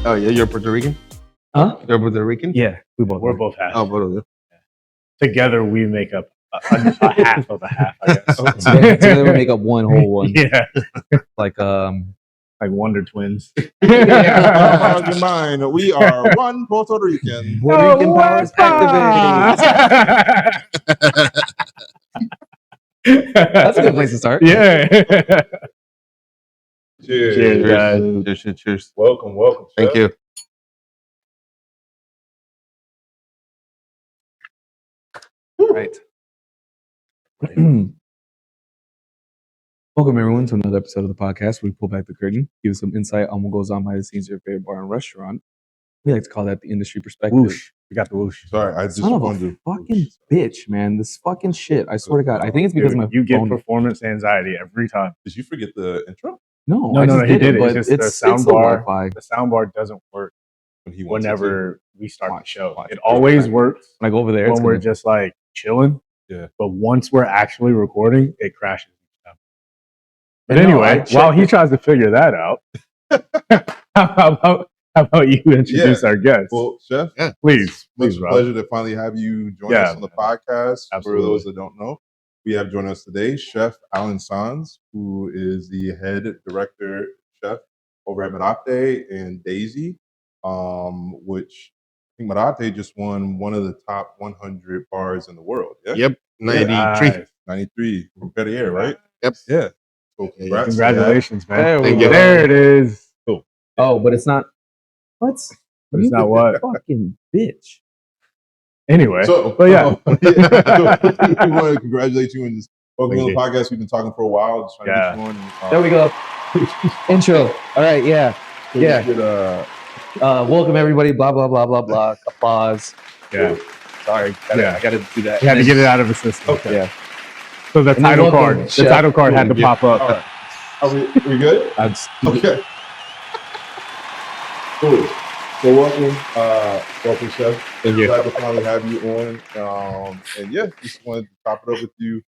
Oh, yeah, you're Puerto Rican? Huh? You're Puerto Rican? Yeah, We're both half. Oh, both of you. Together we make up a half of a half, I guess. Together we make up one whole one. Yeah, Like Wonder Twins. Your mind. We are one Puerto Rican. Puerto Rican powers activate. That's a good place to start. Yeah. Cheers. Cheers, guys. Cheers. Welcome. Thank Chef. you. Right. Welcome everyone to another episode of the podcast where we pull back the curtain, give some insight on what goes on behind the scenes of your favorite bar and restaurant. We like to call that the industry perspective. Whoosh. We got the whoosh. Sorry, I just Son of wanted a to. fucking bitch, man. This fucking shit. I swear to God. I think it's because my You get phone. performance anxiety every time. Did you forget the intro? No, No, I just he did it. but It's it's just the sound the bar. Wi-Fi. The sound bar doesn't work When he wants it whenever we start Watch, the show. watch. It always works When I go over there, it's when we're gonna- just like chilling. Yeah. But once we're actually recording, it crashes. But I know, anyway, I checked while he it. tries to figure that out, how about you introduce our guest? Well, Chef, Please, it's a Rob. pleasure to finally have you join us on the podcast. Absolutely. For those that don't know, we have joining us today Chef Alan Sanz, who is the head director chef over at Mirate and Daisy, which I think Mirate just won one of the top 100 bars in the world. Yeah? Yep, 93. Nice. 93 from Perrier, right? Yep. Yeah. So congrats. to Congratulations, man. There we Thank go. you. There it is. Cool. Oh, but it's not. What? But it's not what. Fucking bitch. Anyway, So, but yeah. so we want to congratulate you and just welcome to the podcast. We've been talking for a while, just trying to get you on. And, There we go. Intro. All right. Yeah. so Yeah. we could, Welcome everybody. Blah blah blah blah blah. Applause. Yeah. Sorry. I gotta do that. You had to get it out of the system. Okay. Yeah. So the And then title welcome, card. The Chef. title card had to Yeah. pop up. all right. Are we good? Okay. Cool. So welcome, Chef. Thank you. Glad to finally have you on. And yeah, just wanted to top it up with you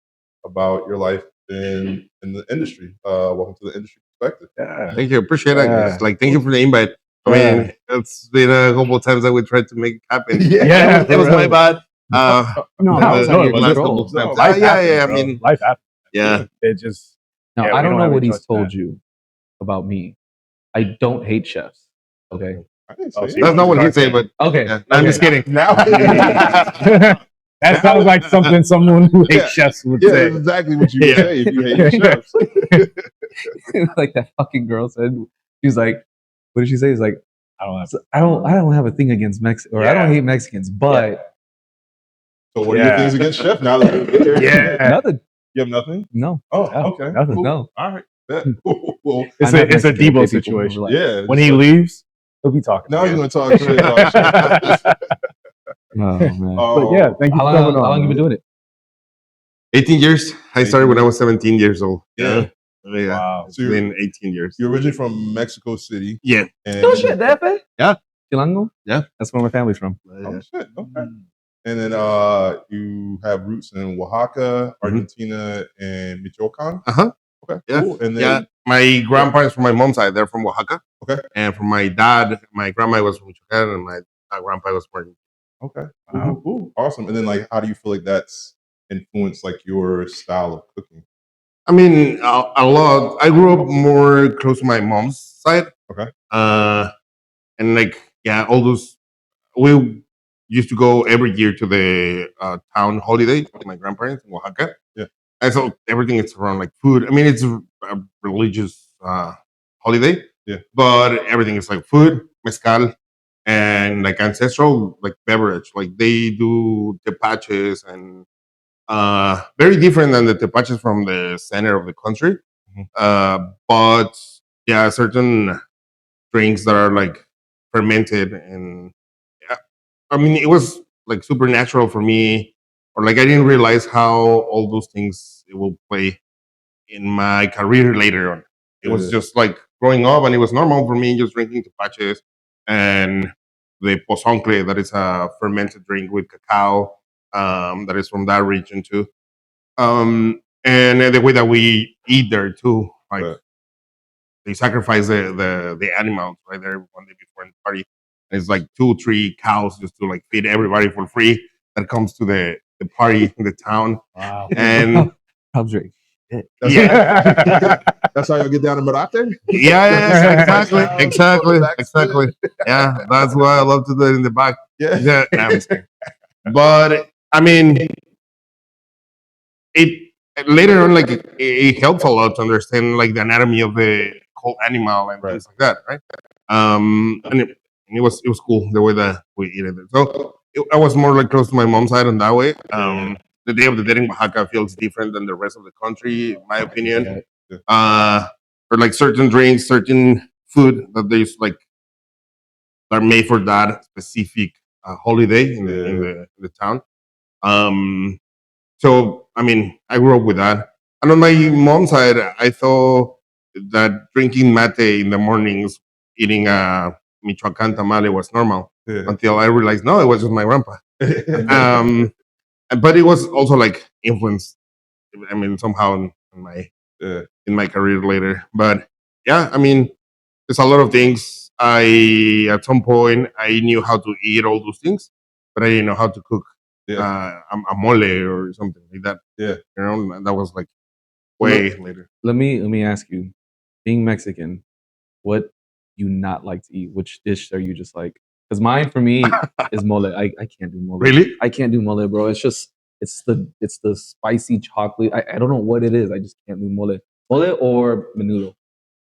about your life in the industry. Welcome to the industry perspective. Yeah. Thank you. Appreciate it. Yeah. It's like, thank you for the invite. I mean, it's been a couple of times that we tried to make it happen. Yeah, It was my bad. No, the- I was the on your last control. couple of times. Life yeah, happens, I bro. mean, Life happens. yeah. It just Now, Yeah, I we don't don't know have what any he's choice in told that. you about me. I don't hate chefs. Okay. I didn't Oh, say see, it. That's not what he said, but Okay. yeah. No, I'm just kidding. Now, that sounds like something someone who hates chefs would yeah, say. that's exactly what you would Yeah. say if you hated chefs. Like that fucking girl said. She was like, what did she say? It's like, I don't have. I don't have a thing against Mexico, or I don't Yeah. hate Mexicans, but So what are your Yeah. things against chef now that we're here? Yeah. nothing. You have nothing? No. Oh, No, okay. nothing. Cool. No. All right. Bet. Well, It's I'm a not it's a Mexican, Debo okay, people, situation. relax. yeah. When he leaves, he'll be talking. Now he's again. going to talk shit about chef. Oh man. But yeah, thank you How for long, coming on. how long you been doing it? 18 years. I started when I was 17 years old. Yeah. Yeah. Wow. It's So you're- been 18 years. You're originally from Mexico City. Yeah. And No shit, DF? Yeah. Chilango? Yeah. That's where my family's from. Oh, shit. Okay. And then you have roots in Oaxaca, Argentina, and Michoacan. Uh-huh. Okay. Yeah. Cool. And then Yeah. My grandparents from my mom's side, they're from Oaxaca. Okay. And from my dad, my grandma was from Michoacan, and my grandpa was from okay. Cool, cool. Awesome. And then how do you feel like that's influenced your style of cooking? I mean, a lot. I grew up more close to my mom's side. Okay. And all those, we used to go every year to the town holiday with my grandparents in Oaxaca. Yeah. And so everything is around food. I mean, it's a religious holiday. Yeah. But everything is food, mezcal, and ancestral beverage. They do tepaches and very different than the tepaches from the center of the country. But yeah, certain drinks that are fermented, and I mean, it was supernatural for me, or I didn't realize how all those things will play in my career later on. It was just growing up, and it was normal for me just drinking tepaches and the pozoncle, that is a fermented drink with cacao, that is from that region too. And the way that we eat there too, Right. they sacrifice the animals right there one day before the party. And it's like 2-3 cows just to like feed everybody for free that comes to the party in the town. Wow. And Prob's right. That's, yeah, that's how y'all get down to Mirate? yeah, exactly, Cows, exactly, quarterbacks. exactly. Yeah, that's why I love to do it in the back. Yeah. Yeah, nah, I'm just kidding. But I mean, it later on, like it helps a lot to understand like the anatomy of the whole animal and Right. things like that, right? And it was cool the way that we eat it. So I was more like close to my mom's side in that way. The Day of the Dead in Oaxaca feels different than the rest of the country, in my opinion. Yeah. Or like certain drinks, certain food that there's like are made for that specific holiday in the town. Um, so I mean, I grew up with that. And on my mom's side, I thought that drinking mate in the mornings, eating a Michoacan tamale was normal Yeah. until I realized no, it was just my grandpa. But it was also like influenced. I mean, somehow Yeah. in my career later. But yeah, I mean, there's a lot of things. At some point I knew how to eat all those things, but I didn't know how to cook Yeah. a mole or something like that. Yeah. You know, and that was like way later. Let me ask you, being Mexican, what you not like to eat? Which dish are you just like? Because mine for me is mole. I can't do mole. Really? I can't do mole, bro. It's just it's the spicy chocolate. I don't know what it is. I just can't do mole. Mole or menudo.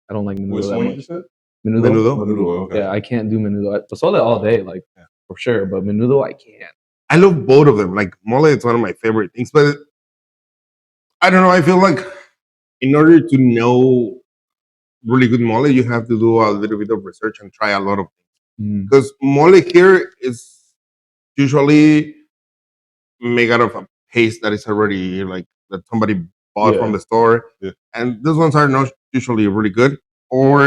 I don't like menudo Which that one you much. said? Menudo. Menudo, okay. Yeah, I can't do menudo. Pozole all day, like for sure. But menudo, I can't. I love both of them. Like mole, it's one of my favorite things. But I don't know. I feel like in order to know really good mole, you have to do a little bit of research and try a lot of Mm. because mole here is usually made out of a paste that is already like that somebody bought from Yeah. the store, Yeah. and those ones are not usually really good. Or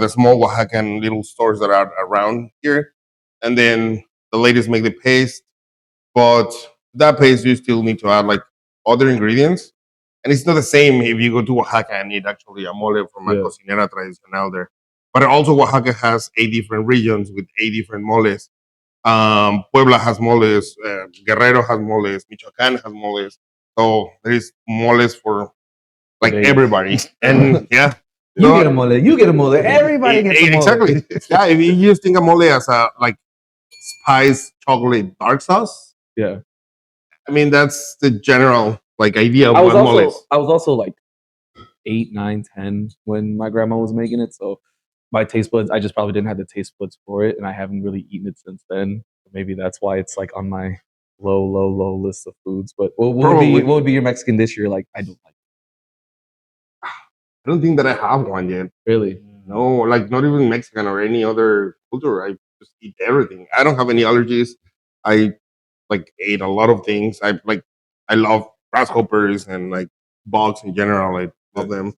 the small Oaxacan little stores that are around here, and then the ladies make the paste, but that paste you still need to add like other ingredients, and it's not the same if you go to Oaxaca and eat actually a mole from a Yeah. cocinera tradicional there. But also Oaxaca has 8 different regions with 8 different moles. Puebla has moles, Guerrero has moles, Michoacan has moles. So there is moles for like days. everybody. And yeah. You So- get a mole. You get a mole. Everybody gets a mole. Exactly. Yeah, if you just think of mole as a like spice chocolate dark sauce, Yeah. I mean that's the general like idea of I was what mole is. also like 8, 9, 10 when my grandma was making it. So my taste buds, I just probably didn't have the taste buds for it, and I haven't really eaten it since then. Maybe that's why it's like on my low list of foods. But what Probably. would be your Mexican dish you're like, I don't like I don't think that I have one yet. it. Really? No, like not even Mexican or any other culture. I just eat everything. I don't have any allergies. I like ate a lot of things. I love grasshoppers and like bugs in general. I love them.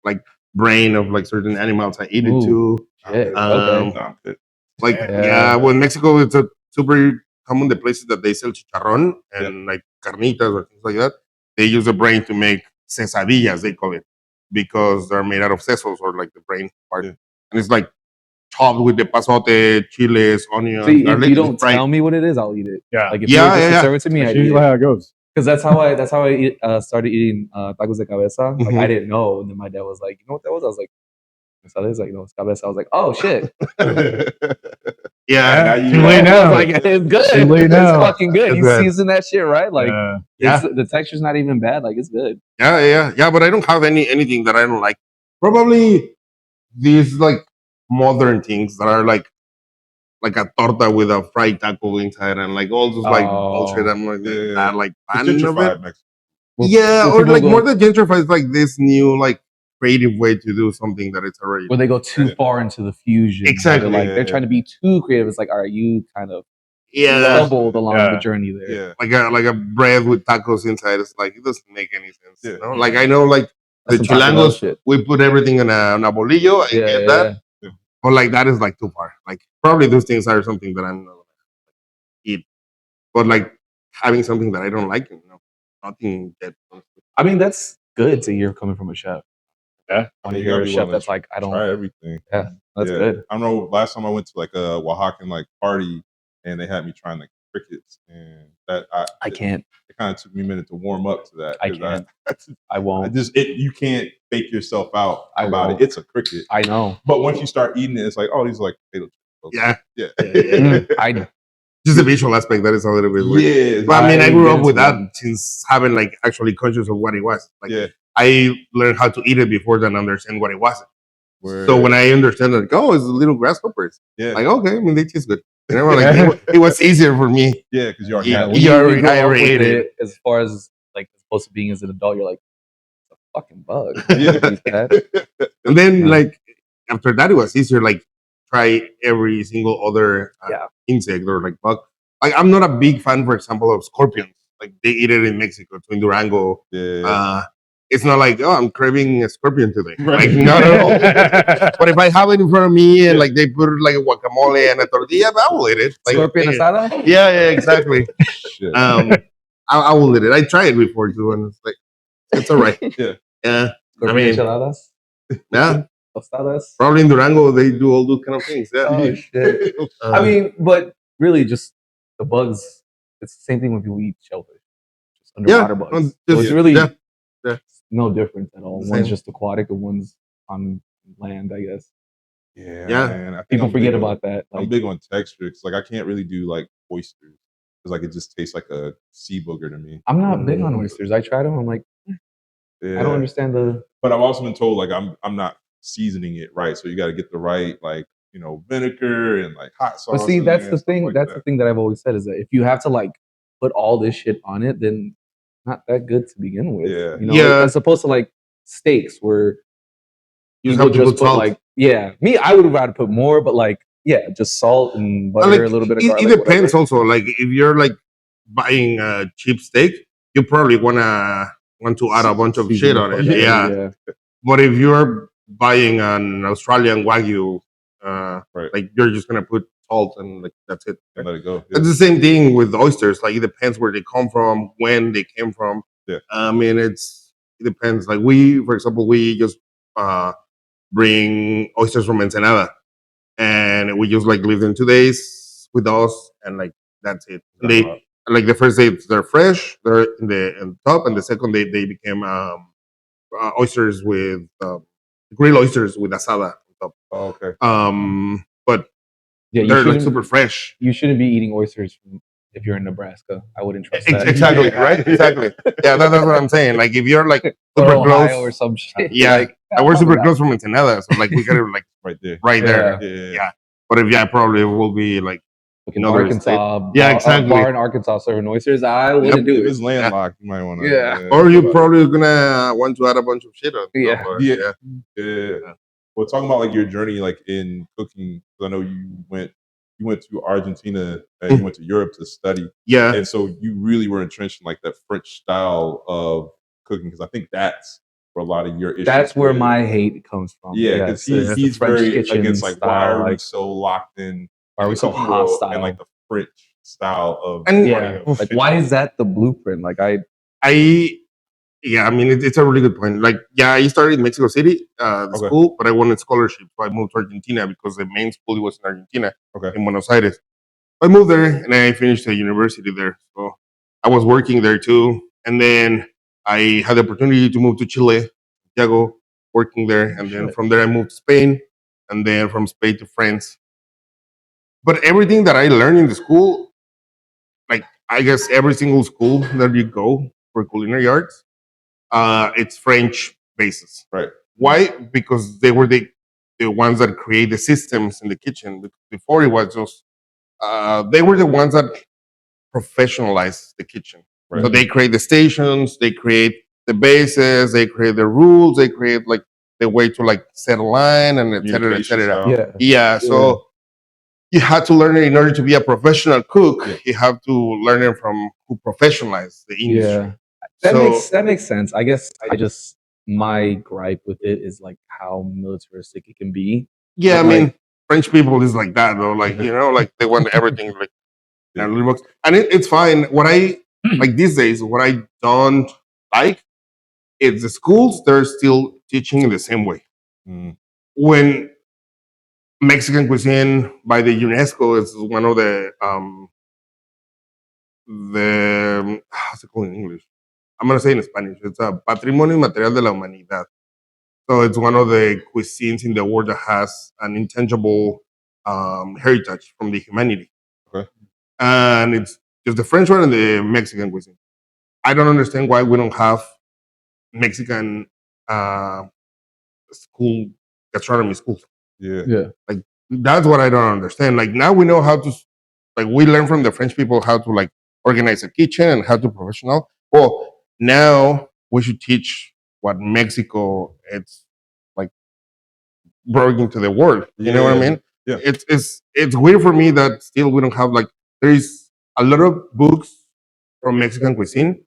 Like brain of like certain animals. I eat it Ooh, too. shit. Um, Okay. Nah, I'm good. Like Yeah. well, in Mexico, it's a super common the places that they sell chicharrón and like carnitas or things like that. They use the brain to make quesadillas, they call it, because they're made out of sesos or like the brain part, Yeah. and it's like chopped with the pasote, chiles, onions, See, if garlic. you and don't fried. tell me what it is, I'll eat it. Yeah. Like if Yeah, you were just yeah, to yeah. serve it to me, That's I'd eat usually it. how it goes. Because that's how I started eating tacos de cabeza. Like Mhm. I didn't know, and then my dad was like, "You know what that was?" I was like, "It's like, it's cabeza." I was like, "Oh shit!" Yeah, Now you Too know. late I now. was like, "It's good. Too late It's now. fucking good. It's You good. season that shit right. Like Yeah. the texture's not even bad. Like it's good." yeah. But I don't have anything that I don't like. Probably these like modern things that are like a torta with a fried taco inside and like all those like bullshit. Oh. I'm like Yeah. that like It's fan of it. gentrified Mexico. Yeah, Where or people like go- more than gentrified, it's like this new like creative way to do something that it's already. where they go too far into the fusion. where Exactly. They're like they're trying to be too creative. It's like, all right, you kind of Yeah, stumbled along Yeah. the journey there. Yeah. like a bread with tacos inside. It's like it doesn't make any sense. Yeah. You know? Like I know like That's the some Taco Bell chilangos, shit. we put everything in a bolillo. I Yeah, get yeah, that, yeah. but like that is like too far. Like probably those things are something that I'm not gonna eat, but like having something that I don't like, nothing that. I mean, that's good to hear coming from a chef. Yeah. want to you hear gotta a be chef willing to that's like, I don't. try everything. Yeah, that's Yeah. good. I don't know. Last time I went to like a Oaxacan like party, and they had me trying like crickets, and that I can't. it kind of took me a minute to warm up to that. I 'cause can't. I I won't. just you can't fake yourself out I about won't. it. It's a cricket. I know. But once you start eating it, it's like, oh, these are like potato chips. Yeah. Yeah. I Just the visual aspect that is a little bit weird. Yeah. But I mean, I I grew get up with into that them. since having like actually conscious of what it was. Like Yeah. I learned how to eat it before then understand what it wasn't. Where, So when I understand that, like, oh, it's little grasshoppers. yeah. Like, okay, I mean, they taste good. You know, like it was easier for me. Yeah, because you already Yeah, have we- already- I grow up already with ate it. as far as like supposed to being as an adult. You're like, it's a fucking bug. Yeah. And then Yeah. like after that, it was easier. Like try every single other Yeah. insect or like bug. Like I'm not a big fan, for example, of scorpions. Like they eat it in Mexico, in Durango. Yeah. It's not like, oh, I'm craving a scorpion today. Right. Like not at all. But if I have it in front of me and like they put like a guacamole and a tortilla, I will eat it. Like, Scorpion yeah, asada? yeah, exactly. Shit. I will eat it. I tried it before too, and it's like it's all right. Yeah. Yeah, Scorpion mean- enchiladas? yeah. Tostadas? Probably in Durango they do all those kind of things. Yeah. Oh shit. I mean, but really just the bugs, it's the same thing when people eat shellfish. Just underwater bugs. So it's really yeah. no difference at all. Same. One's just aquatic and one's on land, I guess. Yeah. Yeah. Man. I think People I'm forget big on- about that. I'm Like, big on texture because like I can't really do like oysters because like it just tastes like a sea booger to me. I'm not big on oysters. I tried them. I'm like, Yeah. I don't understand the. But I've also been told like I'm not seasoning it right, so you got to get the right like vinegar and like hot sauce. But see, in that's there the and stuff thing. like That's that. the thing that I've always said is that if you have to like put all this shit on it, then not that good to begin with. Yeah. Yeah. As opposed to like steaks where You people have to just put put salt. like, yeah, me, I would rather put more, but like, yeah, just salt and butter, Like, a little bit of it garlic. depends whatever. also. Like if you're like buying a cheap steak, you probably want to add a bunch of shit on it. Yeah. But if you're buying an Australian Wagyu, Right. like you're just gonna put salt and like that's it. And let it go. It's the same thing with oysters. Like it depends where they come from, when they came from. Yeah. I mean, it depends. Like we, for example, we just bring oysters from Ensenada, and we just like leave them 2 days with us, and like that's it. And they like the first day they're fresh, they're in the top, and the second day they became oysters with grilled oysters with asada on top. Oh, okay. But Yeah, you they're like shouldn't, super fresh. you shouldn't be eating oysters if you're in Nebraska. I wouldn't trust that. Exactly, right? Exactly. Yeah, that's what I'm saying. Like if you're like Or super Ohio close, or some shit. yeah, Like, and we're super that. close from Ensenada, so like we got it like Right there. right there. Yeah. Yeah. But if probably it will be like Fucking another Arkansas, Yeah, a exactly. bar in Arkansas serving oysters, I wouldn't do If it. it's landlocked, you might want to. Yeah. or you're probably gonna want to add a bunch of shit on. Yeah. top, or- Yeah. Well, talking about like your journey, like in cooking, 'cause I know you went to Argentina and you went to Europe to study, Yeah. and so you really were entrenched in like that French style of cooking because I think that's where a lot of your issues. That's where with- my hate comes from. Yeah, because Yes, it's the he's French very kitchen against like why style, are we like, so locked in? why are we the so cooking world hostile? and like the French style of And- yeah, like why is that the blueprint? Like I I mean, it's a really good point. Like, yeah, I started in Mexico City, the Okay. school, but I wanted scholarship, so I moved to Argentina because the main school was in Argentina, Okay. in Buenos Aires. I moved there and I finished the university there, so I was working there too. And then I had the opportunity to move to Chile, Santiago, working there, and then Shit. from there I moved to Spain, and then from Spain to France. But everything that I learned in the school, like I guess every single school that you go for culinary arts, it's French basis. Right. Why? Because they were the ones that create the systems in the kitchen. Before it was just they were the ones that professionalized the kitchen. Right. So they create the stations, they create the bases, they create the rules, they create like the way to like set a line and et cetera, et Communication cetera. style. yeah. Yeah, so you had to learn it in order to be a professional cook. Yeah. You have to learn it from who professionalized the industry. Yeah. That So- makes sense. I guess my gripe with it is like how militaristic it can be. Yeah, I Like- mean, French people is like that though. Like like they want everything like in a little box, and it's fine. What I like these days, what I don't like is the schools. They're still teaching in the same way. Mm. When Mexican cuisine by the UNESCO is one of the how's it called in English? I'm gonna say in Spanish. It's a Patrimonio Inmaterial de la Humanidad. So it's one of the cuisines in the world that has an intangible heritage from the humanity. Okay. And it's just the French one and the Mexican cuisine. I don't understand why we don't have Mexican school gastronomy schools. Yeah. Yeah. That's what I don't understand. Like now we know how to, like we learn from the French people how to like organize a kitchen and how to professional. Well, now we should teach what Mexico it's like brought into the world. You know what I mean? Yeah. It's weird for me that still we don't have like there is a lot of books from Mexican cuisine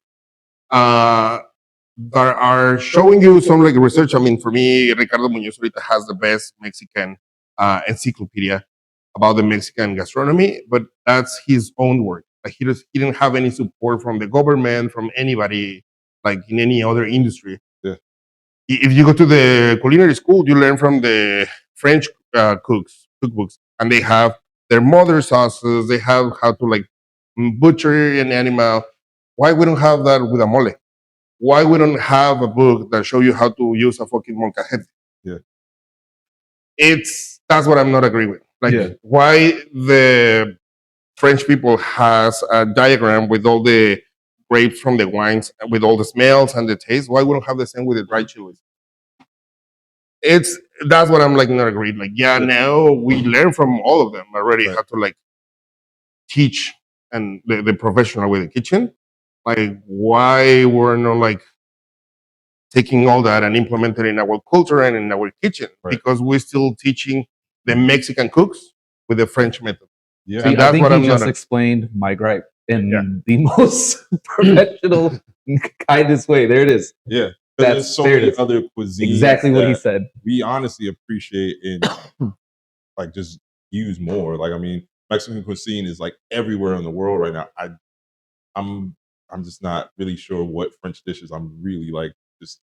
that are showing you some like research. I mean, for me, Ricardo Muñoz ahorita has the best Mexican encyclopedia about the Mexican gastronomy, but that's his own work. Like he didn't have any support from the government, from anybody, like in any other industry. Yeah. If you go to the culinary school, you learn from the French cookbooks, and they have their mother sauces. They have how to like butcher an animal. Why we don't have that with a mole? Why we don't have a book that show you how to use a fucking molcajete? Yeah. That's what I'm not agreeing with. Like Yeah. why the French people has a diagram with all the grapes from the wines with all the smells and the taste. Why we don't have the same with the dried chilies? That's what I'm like not agreed. Like now we learn from all of them already Right. how to like teach and the professional with the kitchen. Like why we're not like taking all that and implementing it in our culture and in our kitchen Right. because we're still teaching the Mexican cooks with the French method. Yeah. See, And I that's think what he I'm just not. explained my gripe in Yeah. the most professional, kindest way. There it is. Yeah. 'Cause That's- there's so there it many is. other cuisines Exactly what he that said. we honestly appreciate and like just use more. Like I mean, Mexican cuisine is like everywhere in the world right now. I'm just not really sure what French dishes I'm really like just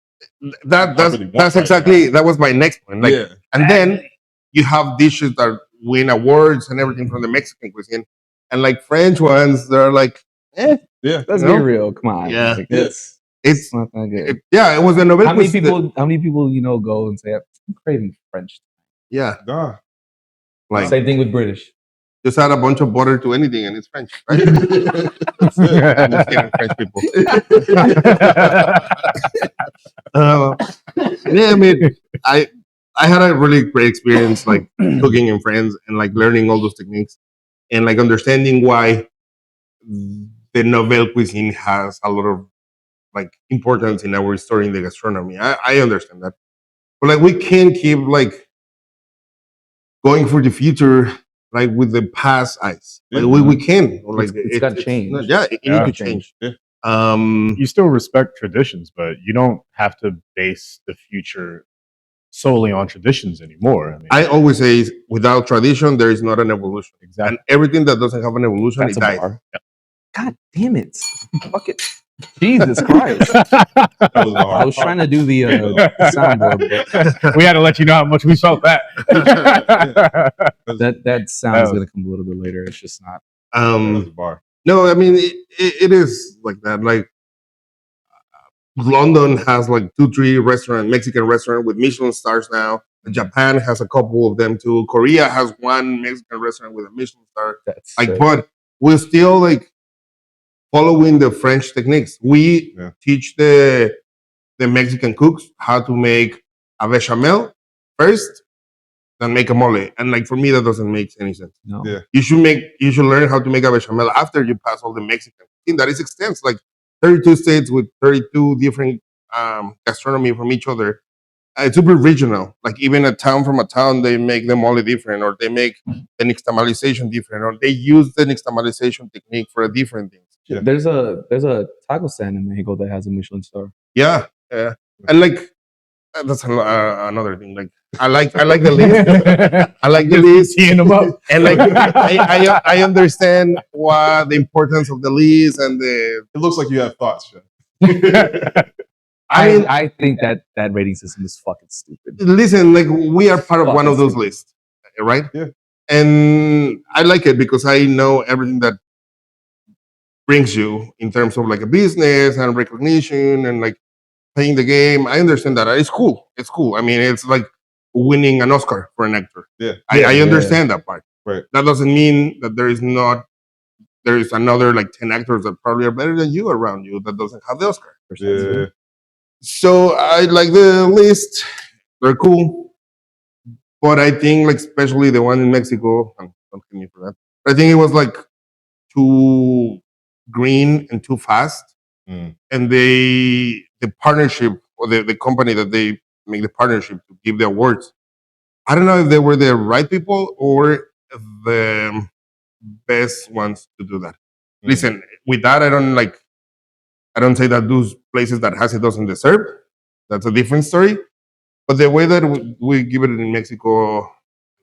That's exactly that was my next point. Like, yeah. and then you have dishes that win awards and everything from the Mexican cuisine, and like French ones, they're like, Yeah. Let's You know? be real. Come on. Yeah. Like, Yeah. it's not that good. it was a novel. How many people go and say I'm craving French? Yeah, Nah. like Same thing with British. just add a bunch of butter to anything and it's French, right? I'm just kidding, French people. Yeah, I mean, I had a really great experience like cooking in France and like learning all those techniques and like understanding why the novel cuisine has a lot of like importance in our story in the gastronomy. I understand that, but like we can't keep like going for the future like with the past eyes. Like we can. Like It's gotta change. It Yeah. need to change. Yeah. You still respect traditions, but you don't have to base the future solely on traditions anymore. I mean, I always say without tradition there is not an evolution, exactly. and everything that doesn't have an evolution That's it a dies. bar. God damn it. Fuck it. Jesus Christ. That was the I hard was part. trying to do the soundboard, but We had to let you know how much we felt that. that sound's Oh. gonna come a little bit later. It's just not. That was the bar. No, I mean it is like that. Like London has like 2-3 Mexican restaurant with Michelin stars now. Japan has a couple of them too. Korea has one Mexican restaurant with a Michelin star. That's Like, sick. but we're still like following the French techniques. We Yeah. teach the Mexican cooks how to make a bechamel first, then make a mole. And like for me, that doesn't make any sense. No. Yeah. You should learn how to make a bechamel after you pass all the Mexican cuisine. That is extensive, like 32 states with 32 different gastronomy from each other. It's super regional. Like even a town from a town, they make the mole different, or they make the nixtamalization different, or they use the nixtamalization technique for a different things. Yeah. There's a taco stand in Mexico that has a Michelin star. Yeah, yeah. And like that's another thing. Like I like the list. I like the list. Teeing them up. And like I understand why the importance of the list and the It looks like you have thoughts, Chef. I think that rating system is fucking stupid. Listen, like we are part of one Fucking of those stupid. lists, right? Yeah. And I like it because I know everything that brings you in terms of like a business and recognition and like playing the game. I understand that. It's cool. It's cool. I mean, it's like winning an Oscar for an actor. Yeah. I understand that part. Right. That doesn't mean that there is another like 10 actors that probably are better than you around you that doesn't have the Oscar. Yeah. So I like the list. They're cool. But I think like especially the one in Mexico, and don't hate me for that. I think it was like too green and too fast. Mm. And the partnership or the company that they make the partnership to give the awards, I don't know if they were the right people or the best ones to do that. Mm. Listen, with that, I don't say that those places that has it doesn't deserve. That's a different story. But the way that we give it in Mexico,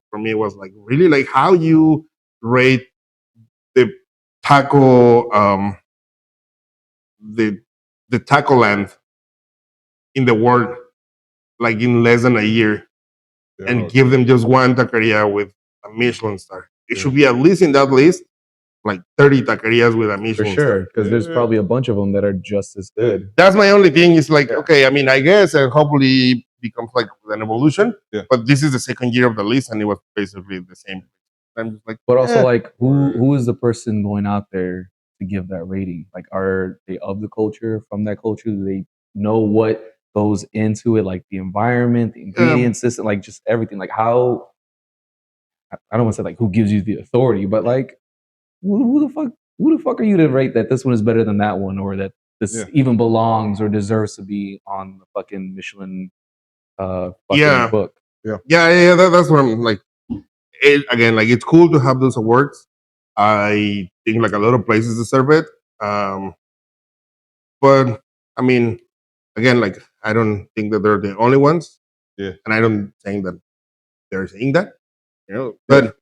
for me, was like really like how you rate the taco, the taco land in the world, like in less than a year, Yeah, and give them just one taqueria with a Michelin star. It Yeah. should be at least in that list, like 30 taquerias with a For Michelin sure, star. because there's Yeah. probably a bunch of them that are just as good. That's my only thing. Is like, Yeah. okay, I mean, I guess, and hopefully becomes like an evolution. Yeah. But this is the second year of the list, and it was basically the same. I'm just like, But also, eh. like, who is the person going out there to give that rating? Like, are they of the culture, from that culture? Do they know what goes into it, like the environment, the ingredient system, like just everything? Like, how? I don't want to say like who gives you the authority, but like, who the fuck are you to rate that this one is better than that one, or that this Yeah. even belongs or deserves to be on the fucking Michelin fucking Yeah. book? Yeah. That's what I'm like. Again, like it's cool to have those awards. I think like a lot of places deserve it. But I mean, again, like I don't think that they're the only ones. Yeah. And I don't think that they're saying that, you know. But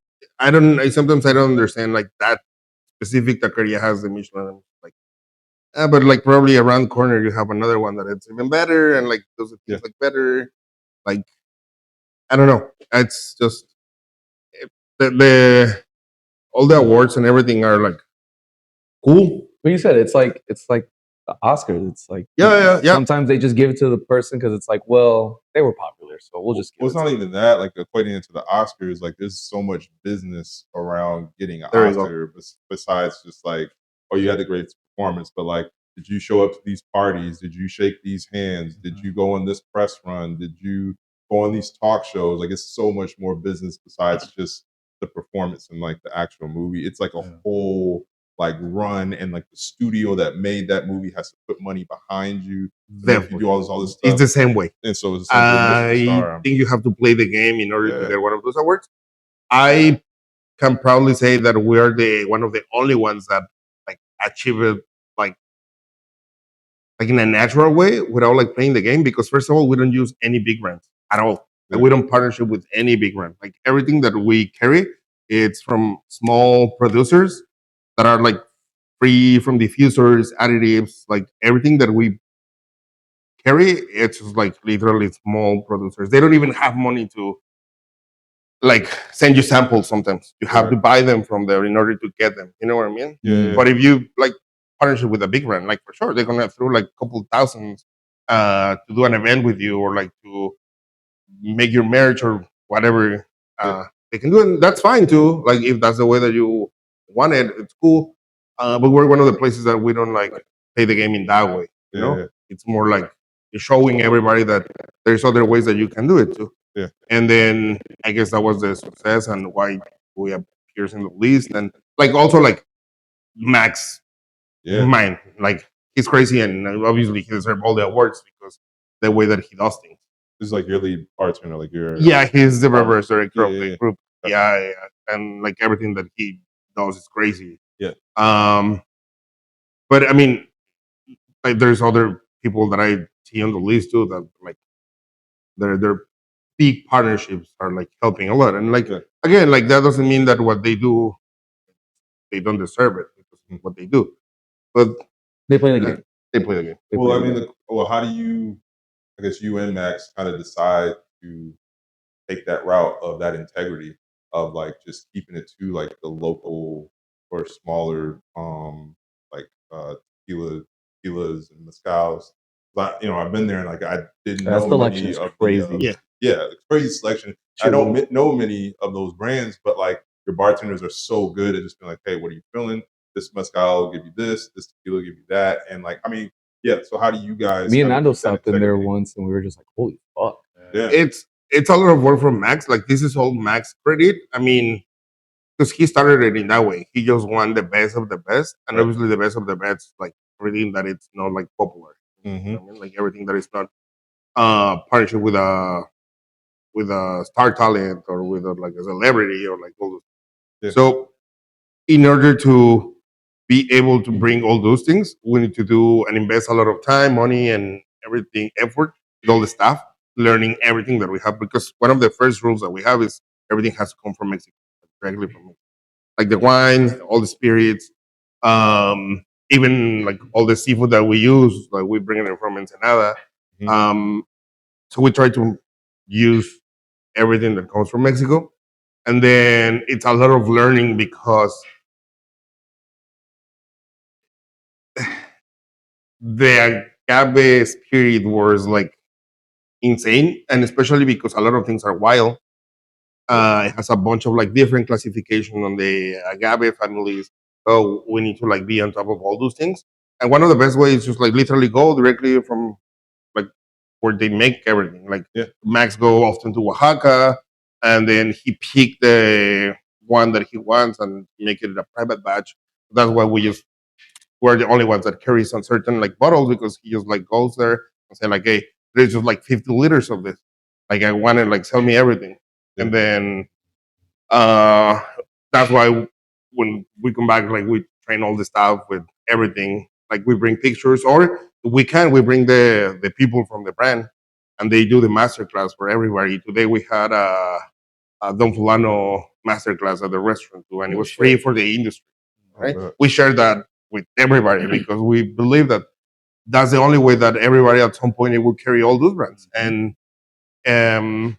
sometimes I don't understand like that specific taqueria has the Michelin. I'm like, but like probably around the corner you have another one that it's even better and like those things like better. Like I don't know. It's just the all the awards and everything are like cool. But you said it's like the Oscars. It's like Yeah. sometimes they just give it to the person because it's like, well, they were popular, so we'll just give Well, it it's not to even that. Like equating it to the Oscars, like there's so much business around getting an There you go. Oscar besides just like, oh, you had the great performance, but like, did you show up to these parties? Did you shake these hands? Did you go on this press run? Did you go on these talk shows? Like, it's so much more business besides just the performance and like the actual movie. It's like a whole like run, and like the studio that made that movie has to put money behind you. To make you do all this stuff. It's the same way. And so it's the same with Michelin Star. I think you have to play the game in order to Yeah. get one of those awards. I can proudly say that we are the one of the only ones that like achieve it like in a natural way without like playing the game. Because first of all, we don't use any big brands at all. Yeah. Like, we don't partnership with any big brand. Like everything that we carry, it's from small producers that are like free from diffusers, additives, like everything that we carry, it's just like literally small producers. They don't even have money to like send you samples sometimes. You have to buy them from there in order to get them. You know what I mean? Yeah. But if you like partnership with a big brand, like for sure they're gonna throw like a couple thousands to do an event with you or like to make your merch or whatever they can do, and that's fine too. Like if that's the way that you want it, it's cool. But we're one of the places that we don't like play the game in that way. You know, it's more like you're showing everybody that there's other ways that you can do it too. Yeah. And then I guess that was the success and why we appears in the list, and like also like Max, mine, like he's crazy and obviously he deserves all the awards because the way that he does things. This is like your lead bartender, like your he's the reverse director of the yeah. group. Yeah, and like everything that he does is crazy. Yeah. But I mean, like there's other people that I see on the list too that like their big partnerships are like helping a lot. And like again, like that doesn't mean that what they do they don't deserve it because what they do, but They play the game. They play the game. Well, I mean, well, how do you, I guess you and Max kind of decide to take that route of that integrity of like just keeping it to like the local or smaller like tequilas and mezcals. But I've been there and like I didn't That know selection many is of crazy. Yeah. it's crazy selection. I don't know many of those brands, but like your bartenders are so good at just being like, hey, what are you feeling? This mezcal will give you this tequila will give you that, and like I mean, yeah. So how do you guys? Me and kinda Nando keep that stopped in there integrity? once, and we were just like, "Holy fuck!" Yeah. It's a lot of work from Max. Like this is all Max credit. I mean, because he started it in that way. He just won the best of the best, and Right. obviously the best of the best, like everything that it's not like popular. Mhm. You know what I mean, like everything that is not partnership with a star talent or with a, like a celebrity or like all those. Yeah. So in order to be able to bring all those things, we need to do and invest a lot of time, money, and everything, effort with all the staff, learning everything that we have. Because one of the first rules that we have is everything has to come from Mexico, directly from Mexico. Like the wine, all the spirits, even like all the seafood that we use, like we bring it from Ensenada. Mhm. So we try to use everything that comes from Mexico. And then it's a lot of learning because the agave spirit was like insane, and especially because a lot of things are wild. It has a bunch of like different classification on the agave families. So we need to like be on top of all those things. And one of the best ways is just like literally go directly from like where they make everything. Like Yeah. Max go often to Oaxaca, and then he pick the one that he wants and make it a private batch. That's why we're the only ones that carry some certain like bottles because he just like goes there and say like, hey, there's just like 50 liters of this. Like I want it, like sell me everything. Yeah. And then uh that's why when we come back, like we train all the staff with everything. Like we bring pictures, or we bring the people from the brand, and they do the master class for everybody. Today we had a Don Fulano master class at the restaurant too, and it Oh, was shit. free for the industry. I Right? bet. We share that with everybody because we believe that that's the only way that everybody at some point it will carry all those brands, and um,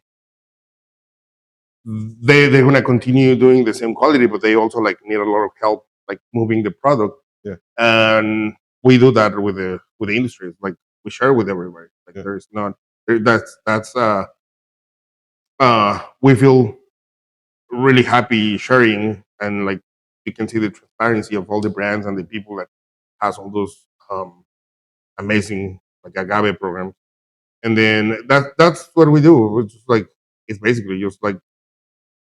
they're gonna continue doing the same quality, but they also like need a lot of help like moving the product. Yeah. And we do that with the industry. Like we share with everybody. Like Yeah. there's not that's we feel really happy sharing, and like you can see the transparency of all the brands and the people that has all those amazing like agave programs. And then that's what we do. It's just like it's basically just like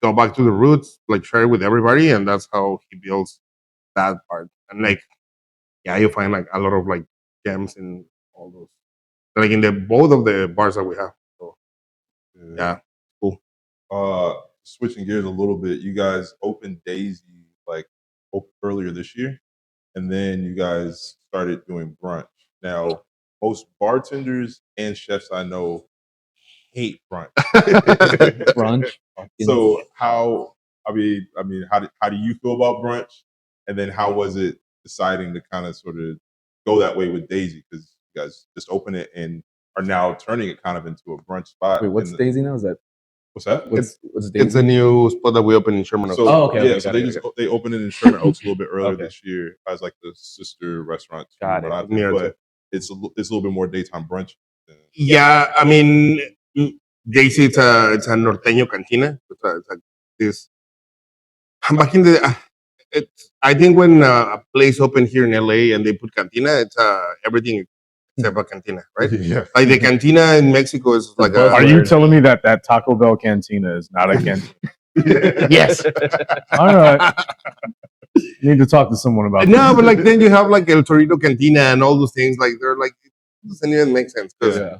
go back to the roots, like share it with everybody, and that's how he builds that part. And like yeah, you find like a lot of like gems in all those, like in the both of the bars that we have. So yeah, cool. Switching gears a little bit, you guys opened Daisy like earlier this year, and then you guys started doing brunch. Now, most bartenders and chefs I know hate brunch. Brunch. So how? How do you feel about brunch? And then how was it deciding to kind of sort of go that way with Daisy? Because you guys just opened it and are now turning it kind of into a brunch spot. Wait, what's Daisy now? Is that What's that? what's Daisy? It's a new spot that we opened in Sherman Oaks. So Oh, okay, yeah, okay, so got they it, just got they opened it in Sherman Oaks a little bit earlier Okay. this year as like the sister restaurant to Got it. Mirate, Mirate. but it's a little bit more daytime brunch. Yeah, I mean, Daisy, it's a norteño cantina. It's a this back in the. It's I think when a place opened here in LA and they put cantina, it's everything except a cantina, right? Yeah. Like the cantina in Mexico is The like buzzword. Are you telling me that Taco Bell cantina is not a cantina? Yes. All right. Need to talk to someone about no, this. but like then you have like El Torito Cantina and all those things. Like they're like it doesn't even make sense because Yeah.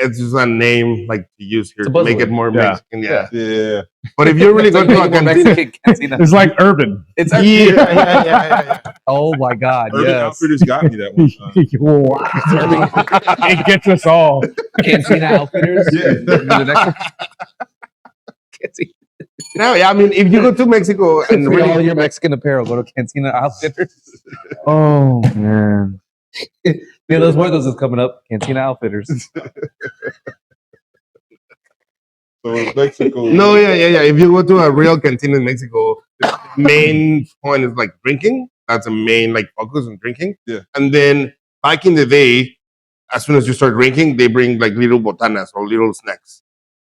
it's just a name like to use here It's a to make it buzzword. more Yeah. Mexican. Yeah. Yeah. But if you're really It's like going to a making more cantina, Mexican cantina. It's like urban. It's yeah. Oh my God! Urban Yes. Outfitters got me that one time. Wow. It gets us all. Cantina Outfitters. Yeah. The next one. Cantina. No, yeah, I mean, if you go to Mexico and For all really, your Mexican apparel, go to Cantina Outfitters. Oh man. Yeah, those Muertos is coming up. Cantina Outfitters. So in Mexico. No, yeah. If you go to a real canteen in Mexico, the main point is like drinking. That's the main like focus on drinking. Yeah. And then back in the day, as soon as you start drinking, they bring like little botanas or little snacks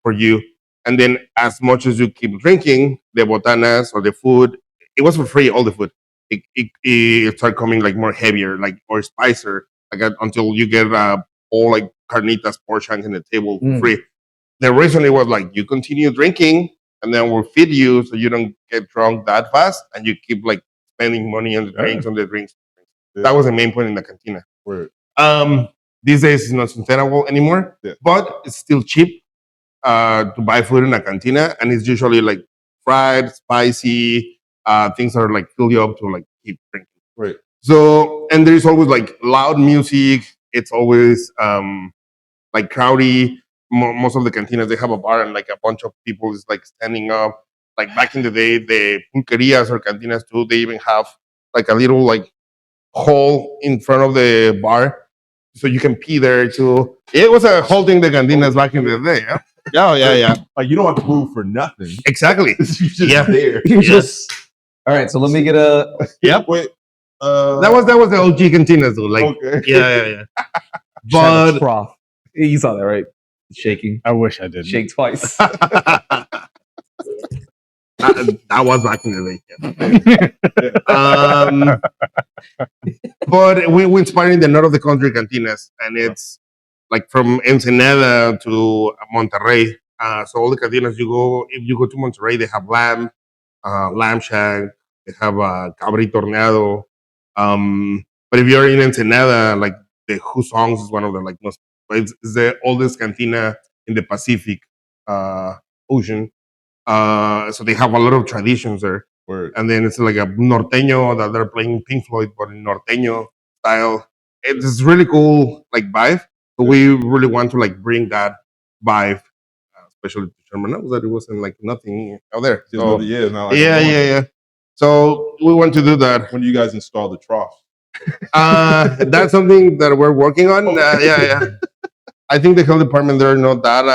for you. And then as much as you keep drinking, the botanas or the food, it was for free, all the food. It started coming like more heavier, like more spicier, until you get all like carnitas portions in the table for free. The reason it was like you continue drinking and then we'll feed you so you don't get drunk that fast and you keep like spending money on the drinks, Yeah. That was the main point in the cantina. Word. These days it's not sustainable anymore, Yeah. but it's still cheap to buy food in a cantina, and it's usually like fried, spicy, things that are like fill you up to like keep drinking. Right. So, and there's always like loud music. It's always like crowdy. Most of the cantinas, they have a bar and like a bunch of people is like standing up. Like back in the day, the pulquerias or cantinas too, they even have like a little like hole in front of the bar so you can pee there too. It was a whole thing, the cantinas back in the day. Yeah. Like you don't have to move for nothing. Exactly. You're just Yeah. there. You just. All right, so let me get a. Yep. Wait. That was the OG cantinas though. Like, okay. yeah. Just have a But trough. You saw that, right? Shaking. I wish I did. Shake twice. that was back in the day. But we inspired the north of the country cantinas, and it's like from Ensenada to Monterrey. So all the cantinas if you go to Monterrey, they have lamb shank, they have cabrito horneado. But if you're in Ensenada, like the Husongs is one of the like most. It's the oldest cantina in the Pacific Ocean. So they have a lot of traditions there. Word. And then it's like a norteño that they're playing Pink Floyd, but in norteño style. It's really cool, like vibe. But we really want to like bring that vibe, especially to Sherman Oaks, that it wasn't like nothing out there. So, It's not like yeah. So we want to do that. When do you guys install the trough? That's something that we're working on. Yeah. I think the health department, they're not that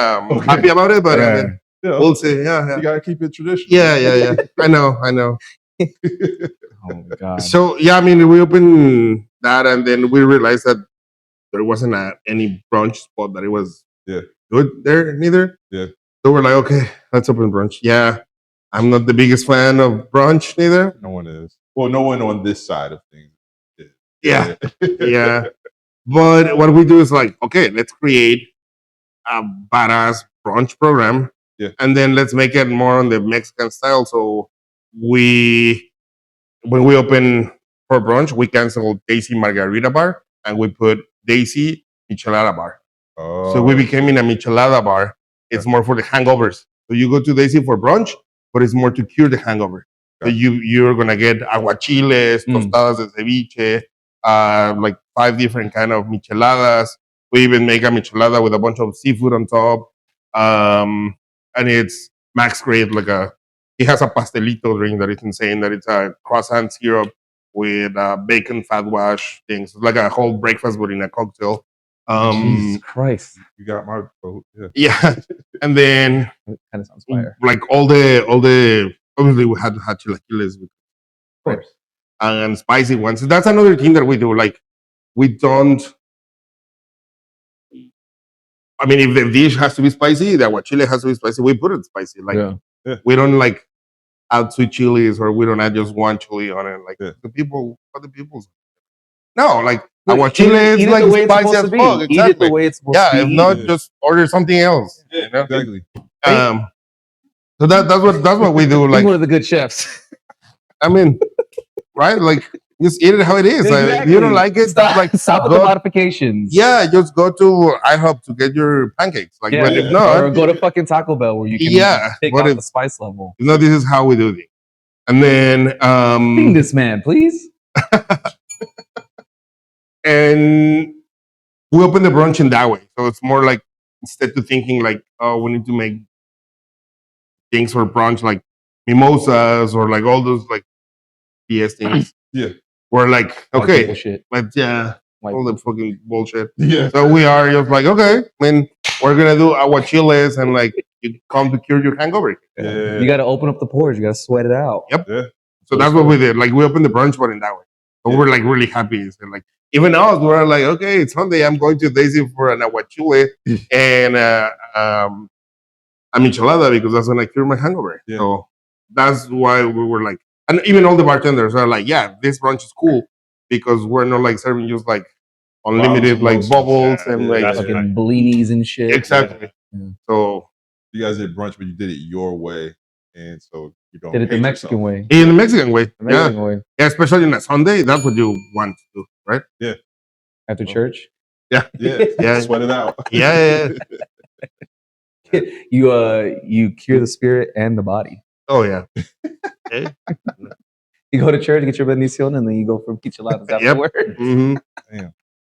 happy about it, but I mean, we'll see. Yeah. You gotta keep it traditional. Yeah. I know. Oh my god. So yeah, I mean, we opened that, and then we realized that there wasn't any brunch spot that it was good there neither. Yeah. So we're like, okay, let's open brunch. Yeah, I'm not the biggest fan of brunch neither. No one is. Well, no one on this side of things. Yeah. But what we do is like, okay, let's create a badass brunch program. Yeah. And then let's make it more on the Mexican style. So when we open for brunch, we cancel Daisy Margarita Bar and we put Daisy Michelada Bar. Oh. So we became in a Michelada Bar. It's more for the hangovers. So you go to Daisy for brunch, but it's more to cure the hangover. So you're gonna get aguachiles, tostadas de ceviche, like 5 different kind of micheladas. We even make a michelada with a bunch of seafood on top. And it's Max Grade, he has a pastelito drink that is insane, that it's a croissant syrup with bacon fat wash things. It's like a whole breakfast but in a cocktail. Jesus Christ. You got my vote. Yeah. Yeah. And then It kind of sounds fire. like all the obviously we had chilaquiles with Of course. and spicy ones. So that's another thing that we do. Like we don't. I mean, if the dish has to be spicy, the aguachile has to be spicy. We put it spicy. Like we don't like add 2 chilies, or we don't add just 1 chili on it. Like the people. No, like aguachile is like spicy as fuck. Eat it the way it's supposed to be. If not, just order something else. Yeah, You know? exactly. So that's what we do. He's Like one of the good chefs. I mean, right? Like just eat it how it is. Like, if you don't like it, Stop with the go, modifications. yeah, just go to IHOP to get your pancakes. Like, but if not, or go to fucking Taco Bell where you can pick out the spice level. You know, this is how we do it. And then Ping this man, please. and we open the brunch in that way. So it's more like, instead of thinking like, oh, we need to make things for brunch like mimosas or like all those like BS things. Yeah. We're like, White okay, people shit. but yeah, Like, all the fucking bullshit. Yeah. So we are just like, okay, I mean, we're gonna do aguachiles and like you come to cure your hangover. Yeah. you got to open up the pores. You got to sweat it out. Yep. Yeah. So that's what we did. Like we opened the brunch bar in that way. So Yeah. we're like really happy. So like even us, we're like, okay, it's Sunday. I'm going to Daisy for an aguachile and a michelada because that's gonna cure my hangover. Yeah. So that's why we were like, and even all the bartenders are like, yeah, this brunch is cool because we're not like serving just like unlimited like Bottles of bubbles lotion. and Yeah, like that's Fucking right. bellinis and shit. exactly. Yeah. So You guys did brunch, but you did it your way, and so you don't Did it the hate Mexican yourself. way. in the Mexican way, The Mexican way. yeah, especially on a Sunday, that's what you want to do, right? After church. Yeah, Yeah. Yeah. Sweat it out. yeah. You cure the spirit and the body. Oh yeah. Okay. You go to church, get your bendición, and then you go for micheladas Yep. afterward. hmm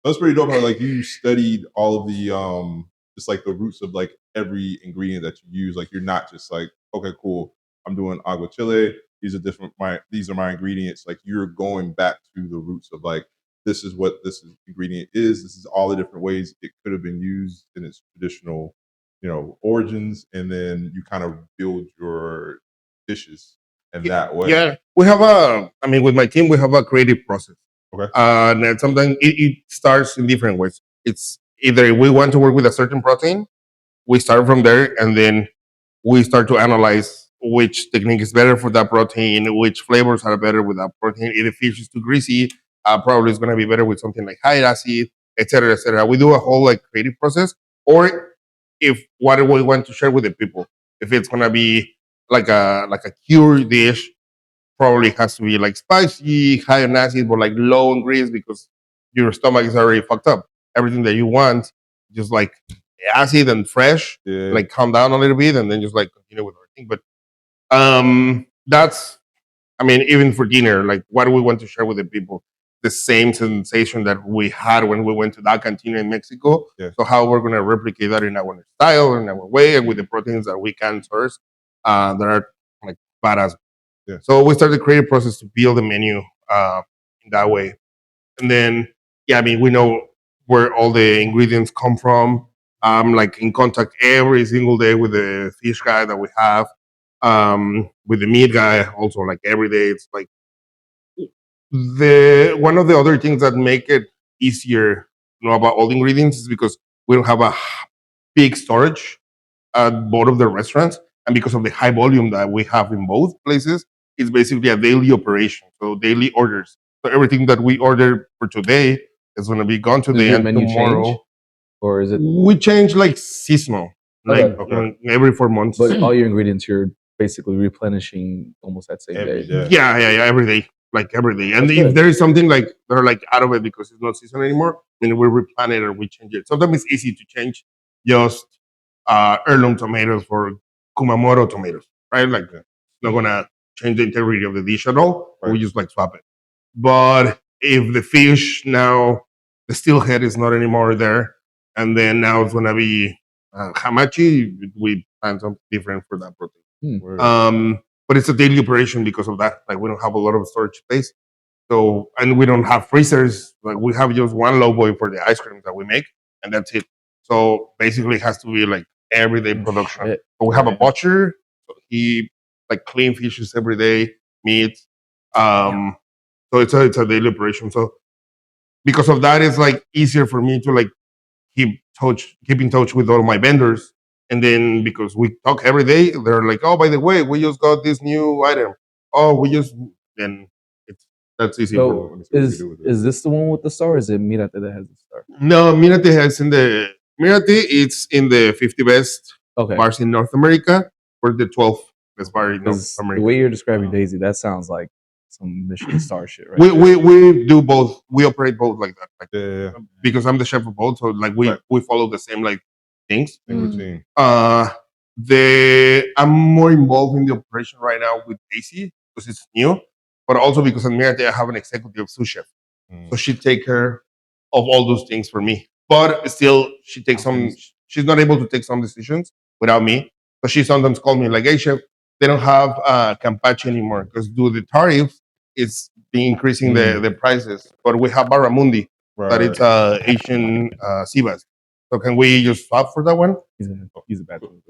That's pretty dope. How like you studied all of the just like the roots of like every ingredient that you use. Like you're not just like, okay, cool, I'm doing agua chile. These are my ingredients. Like you're going back to the roots of like this is what ingredient is. This is all the different ways it could have been used in its traditional, origins, and then you kind of build your dishes in that way. Yeah, I mean, with my team, we have a creative process. Okay. And then sometimes it starts in different ways. It's either we want to work with a certain protein, we start from there, and then we start to analyze which technique is better for that protein, which flavors are better with that protein. If the fish is too greasy, probably it's going to be better with something like high acid, etc., etc. We do a whole like creative process, or if what we want to share with the people, if it's going to be like a cure dish, probably has to be like spicy, high in acid, but like low in grease because your stomach is already fucked up. Everything that you want, just like acid and fresh, Yeah. like calm down a little bit and then just like continue with everything. But that's I mean, even for dinner, like what do we want to share with the people? The same sensation that we had when we went to that cantina in Mexico. Yeah. So how we're gonna replicate that in our style, in our way, and with the proteins that we can source that are like badass. Yeah. So we started the creative process to build the menu in that way. And then I mean we know where all the ingredients come from. I'm like in contact every single day with the fish guy that we have, with the meat guy also like every day. It's like the one of the other things that make it easier to know about all the ingredients is because we don't have a big storage at both of the restaurants, and because of the high volume that we have in both places, it's basically a daily operation, so daily orders. So everything that we order for today is going to be gone Does today your and menu tomorrow. change? Or is it We change like seasonal, like Okay. every 4 months. but all your ingredients you're basically replenishing almost that same Every day? day. Yeah, every day, like every day. And That's if good. there is something like they're like out of it because it's not season anymore, then we replan it or we change it. Sometimes it's easy to change just heirloom tomatoes for Kumamoto tomatoes, right? Like it's not gonna change the integrity of the dish at all. We Right. just like swap it. But if the fish now, the steelhead is not anymore there, and then now it's gonna be hamachi, we plan something different for that protein. Word. But it's a daily operation because of that. Like we don't have a lot of storage space. So and we don't have freezers. Like we have just one low boy for the ice cream that we make, and that's it. So basically, it has to be like everyday production. Shit. But we have a butcher. So he like clean fishes every day, meat. So it's a daily operation. So because of that, it's like easier for me to like keep in touch with all my vendors. And then because we talk every day, they're like, "Oh, by the way, we just got this new item. Oh, we just," then it's that's easy. So Let me see what we is do with it. is this the one with the star? Or is it Mirate that has the star? No, Mirate. It's in the 50 best Okay. bars in North America. We're the 12th best bar in North Because the America. way you're describing Daisy, that sounds like some Michelin star shit, right? We do both. We operate both like that. Like, Yeah. because I'm the chef of both, so like Right. we follow the same like things. Same routine. I'm more involved in the operation right now with Daisy because it's new, but also because at Mirate I have an executive sous chef, Mm. so she take care of all those things for me. But still, she takes some. She's not able to take some decisions without me. But she sometimes calls me like, "Hey, chef, they don't have Campache anymore because due to the tariffs, it's been increasing the prices. But we have Barramundi, that it's Asian sea bass. So can we just swap for that one? He's a bad one.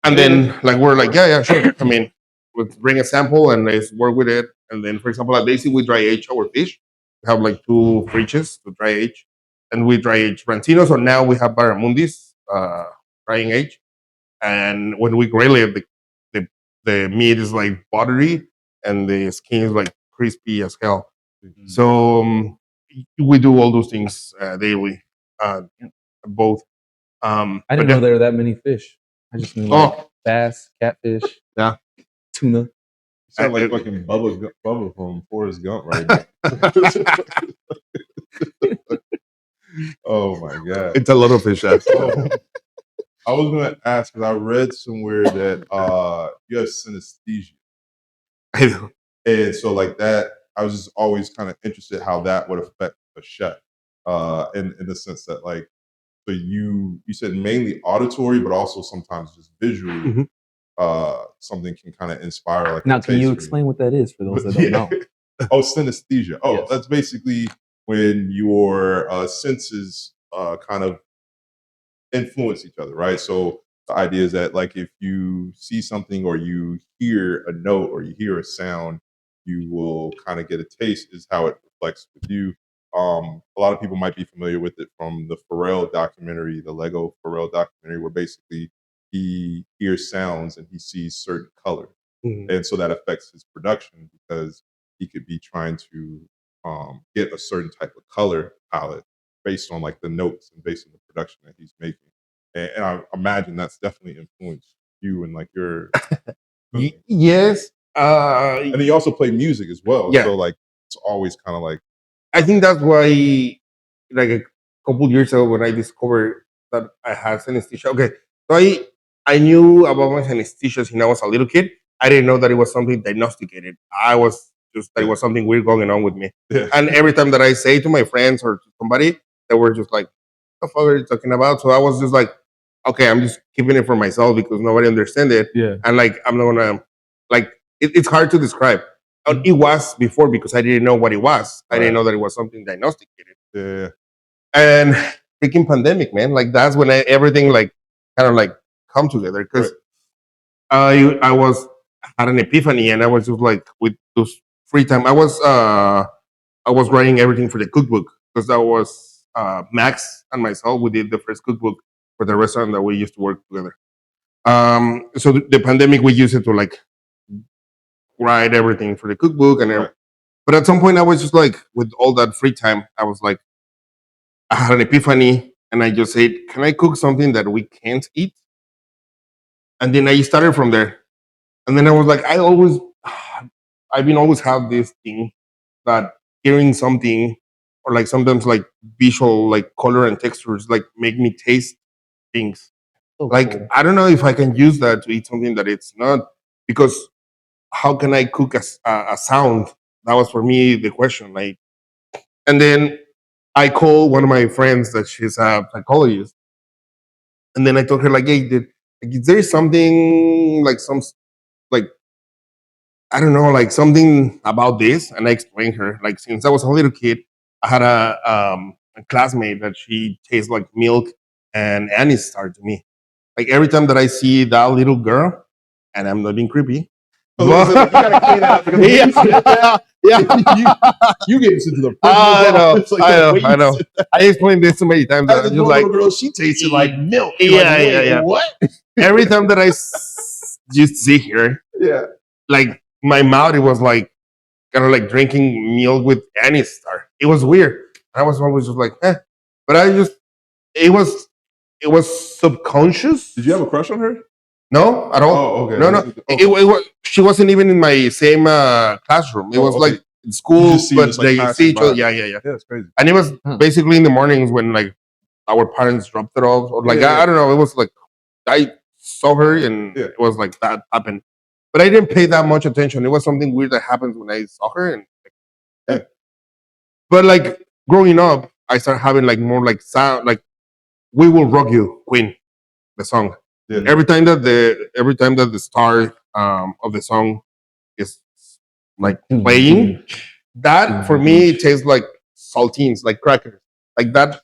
And then like we're like, yeah, sure. I mean, let's bring a sample and let's work with it. And then, for example, at Daisy, we dry age our fish. We have like 2 fridges to dry age, and we dry age Rancino. So now we have barramundis drying age, and when we grill it, the meat is like buttery and the skin is like crispy as hell. So we do all those things daily, both. I but didn't know there were that many fish. I just knew like bass, catfish, Yeah. tuna. You sound like fucking Bubba from Forrest Gump right now. Oh my god, it's a lot of fish. Chef. I was gonna ask because I read somewhere that you have synesthesia, I know. and so like that, I was just always kind of interested how that would affect a chef, in the sense that like, so you said mainly auditory, but also sometimes just visually. Mhm. Something can kind of inspire like. Now, can you explain what that is for those that don't know? Oh, synesthesia. Oh, Yes. that's basically when your senses kind of influence each other, right? So the idea is that like if you see something or you hear a note or you hear a sound, you will kind of get a taste is how it reflects with you. A lot of people might be familiar with it from the Pharrell documentary, the Lego Pharrell documentary, where basically he hears sounds and he sees certain color. Mhm. And so that affects his production because he could be trying to get a certain type of color palette based on like the notes and based on the production that he's making. And I imagine that's definitely influenced you and like your Yes. and then you also play music as well. Yeah. So like it's always kind of like I think that's why, like a couple years ago, when I discovered that I had synesthesia. Okay, so I knew about my synesthesia since I was a little kid. I didn't know that it was something diagnosticated. I was just that it was something weird going on with me. yeah. And every time that I say to my friends or to somebody, they were just like, "What the fuck are you talking about?" So I was just like, "Okay, I'm just keeping it for myself because nobody understands it." Yeah. And like I'm not gonna like it's hard to describe. It was before because I didn't know what it was. I didn't Right. know that it was something diagnosticated. Yeah. And freaking pandemic, man, like that's when everything like kind of like come together because I was had an epiphany and I was just like with those free time. I was writing everything for the cookbook because that was Max and myself. We did the first cookbook for the restaurant that we used to work together. So the pandemic we used it to like write everything for the cookbook and Right. but at some point I was just like with all that free time I was like I had an epiphany and I just said, can I cook something that we can't eat? And then I started from there. And then I was like, I've been always have this thing that hearing something or like sometimes like visual, like color and textures, like make me taste things. So Like, cool. I don't know if I can use that to eat something that it's not because how can I cook a sound? That was for me the question. Like, and then I called one of my friends that she's a psychologist, and then I told her like, "Hey, is there something like like I don't know, like something about this?" And I explained her like since I was a little kid, I had a classmate that she tastes like milk and anise star to me. Like every time that I see that little girl, and I'm not being creepy. I was gonna say, like, you gotta clean that up because when you said that, you get into the I know, It's like, I the know, way you I know. said that. I explained this so many times I that had I'm this just one like, little girl, she tasted like milk. Yeah, You're like, yeah, wait, yeah. what? Every time that I just see her, Yeah. like my mouth, it was like kind of like drinking milk with anise star. It was weird. I was always just like, eh. But I just, it was, it was subconscious. Did you have a crush on her? No, at all. Oh, okay. No, no. Okay. It was. She wasn't even in my same classroom. It Oh, was okay. like in school, You just see her but just, like, they passing see each other. by. Yeah, yeah, yeah. Yeah, it's crazy. And it was Huh. basically in the mornings when like our parents dropped it off, or like Yeah, yeah. I don't know. It was like I saw her, and Yeah. it was like that happened. But I didn't pay that much attention. It was something weird that happened when I saw her, and Yeah. but like growing up, I started having like more like sound, like "We Will Rock You," Queen, the song. Yeah. Every time that the start of the song is like playing, that for me tastes like saltines, like crackers, like that.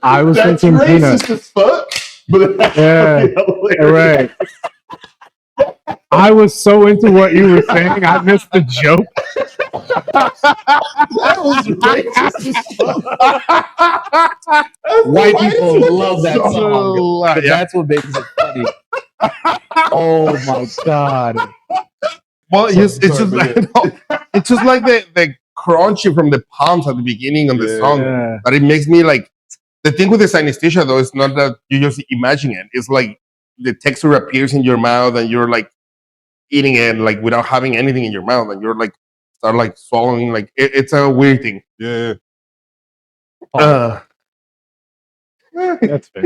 I was That's thinking racist peanuts. as fuck. But that's Yeah, fucking hilarious. right. I was so into what you were saying, I missed the joke. That was racist as fuck. White Why people is it love that so song. loud? But Yeah. that's what makes it funny. Oh my god. Well, it's Sorry, just but like it's just like the crunchy from the palms at the beginning of the Yeah. song Yeah. that it makes me like. The thing with the synesthesia though is not that you just imagine it. It's like the texture appears in your mouth and you're like eating it like without having anything in your mouth and you're like start like swallowing like it's a weird thing. Yeah. Uh, That's fair.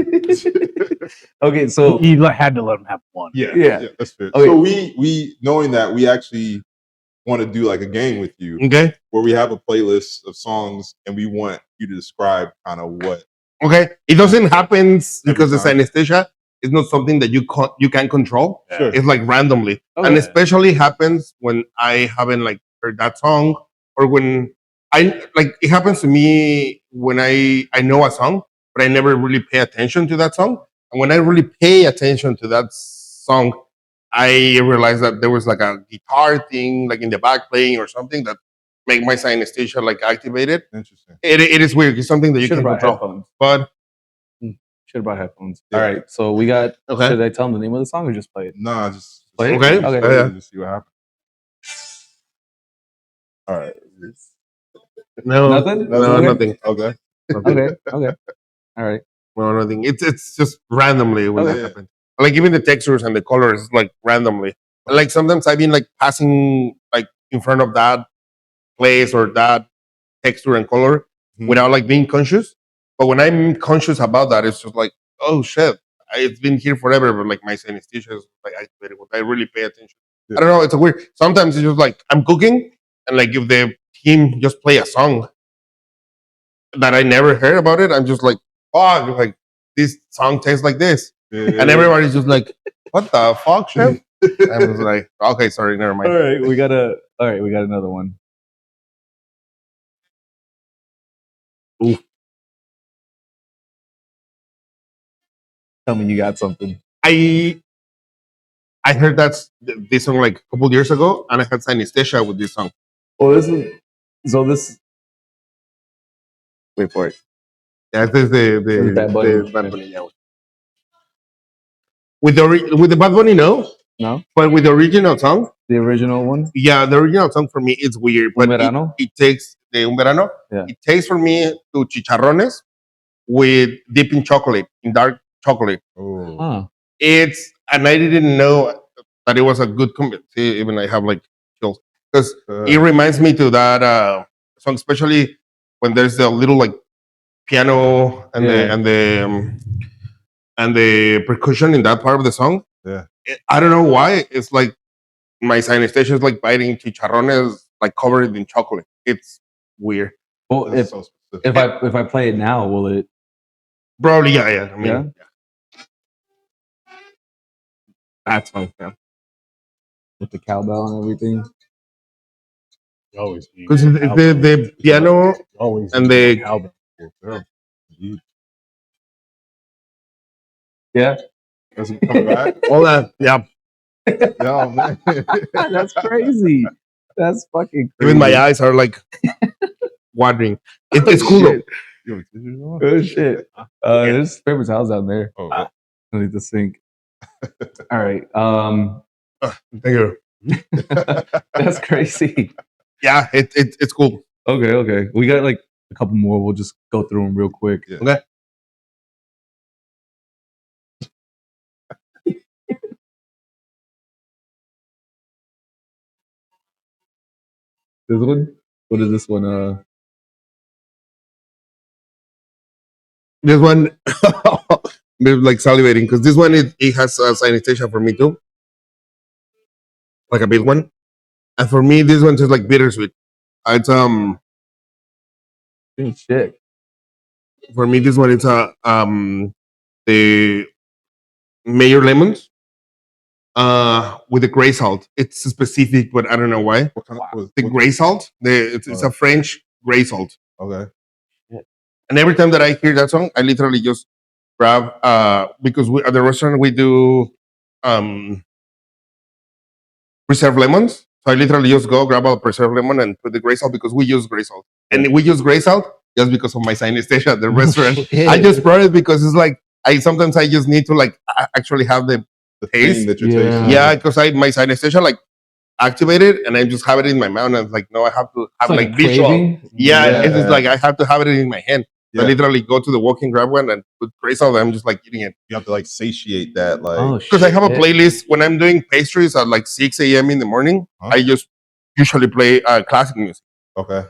Okay, so You had to let him have one. Yeah. That's fair. Okay. So we knowing that, we actually want to do like a game with you okay. where we have a playlist of songs and we want you to describe kind of what. Okay. It doesn't happen because the time. synesthesia is not something that you can control. Sure. It's like randomly. Okay. And especially happens when I haven't like heard that song or when I like it happens to me when I know a song, but I never really pay attention to that song. And when I really pay attention to that song, I realized that there was like a guitar thing like in the back playing or something that make my synesthesia like activated. Interesting. It is weird. It's something that you should can have brought control. headphones. But Should have brought headphones. Yeah. All right, so we got. okay. Should I tell them the name of the song or just play it? Nah, just Play it? Okay. just Okay. play it Yeah. and just see what happens. All right. No, Nothing? No, Okay. nothing. Okay. Okay. Okay. All right. No, nothing. It's just randomly when Okay. that happens. Like even the textures and the colors, like randomly. Like sometimes I've been like passing like in front of that place or that texture and color Mhm. without like being conscious. But when I'm conscious about that, it's just like, oh shit, it's been here forever. But like my synesthesia is like activated. When I really pay attention. Yeah. I don't know. It's a weird. Sometimes it's just like I'm cooking and like if the team just play a song that I never heard about it, I'm just like, oh, like this song tastes like this, Yeah. and everybody's just like, what the fuck, chef? I was like, okay, sorry, never All mind. right. We got another one. Ooh. Tell me you got something. I heard this song like a couple years ago, and I had synesthesia with this song. Well, this. Wait for it. Yeah, this is This is Bad Bunny. the Bad Bunny. Yeah. With the Bad Bunny, no, No, but with the original song, the original one. yeah, the original song for me it's weird, but Verano? it takes the Un Verano. Yeah. It takes for me to chicharrones with dip in chocolate, in dark chocolate. Oh. Huh. It's and I didn't know that it was a good see, even I have like chills because it reminds me to that song, especially when there's the little like piano and Yeah. and the percussion in that part of the song. Yeah. I don't know why. It's like my synesthesia is like biting chicharrones like covered in chocolate. It's weird. Well, That's if so specific. if I play it now, will it? Probably, yeah. I mean, Yeah? that's fun. Yeah. With the cowbell and everything. You always need Because the piano always and need the cowbell. Yeah. Indeed. Yeah. That's coming back. all that, yeah. Yeah, man. That's crazy. That's fucking crazy. Even my eyes are like watering. It's cool though. You have tissues on? Oh shit. There's paper towels down there. Oh, Underneath the sink. All right. Thank you. That's crazy. Yeah, it's cool. Okay. We got like a couple more. We'll just go through them real quick. Yeah. Okay. This one? What is this one? This one, I'm like salivating because this one it has a synesthesia for me too, like a big one, and for me this one is like bittersweet. It's Shit. for me this one it's the Mayor Lemons with the gray salt. It's specific, but I don't know why. what kind of The gray salt, it's a French gray salt. Okay. And every time that I hear that song, I literally just grab because we, at the restaurant we do um, preserved lemons. So I literally just go grab a preserved lemon and put the gray salt because we use gray salt, and we use gray salt just because of my synesthesia at the restaurant. I just brought it because it's like I sometimes I just need to like actually have the The taste. thing that you're Yeah. tasting. Yeah, because I my synesthesia like activated and I just have it in my mouth and it's like no, I have to have It's like a visual. craving. Yeah, it's just Yeah. like I have to have it in my hand. So I Yeah. literally go to the walk-in, grab one, and put gray salt. I'm just like eating it You have to like satiate that. Like, Oh, because I have a shit. playlist when I'm doing pastries at like 6 a.m. in the morning. Huh? I just usually play classic music okay.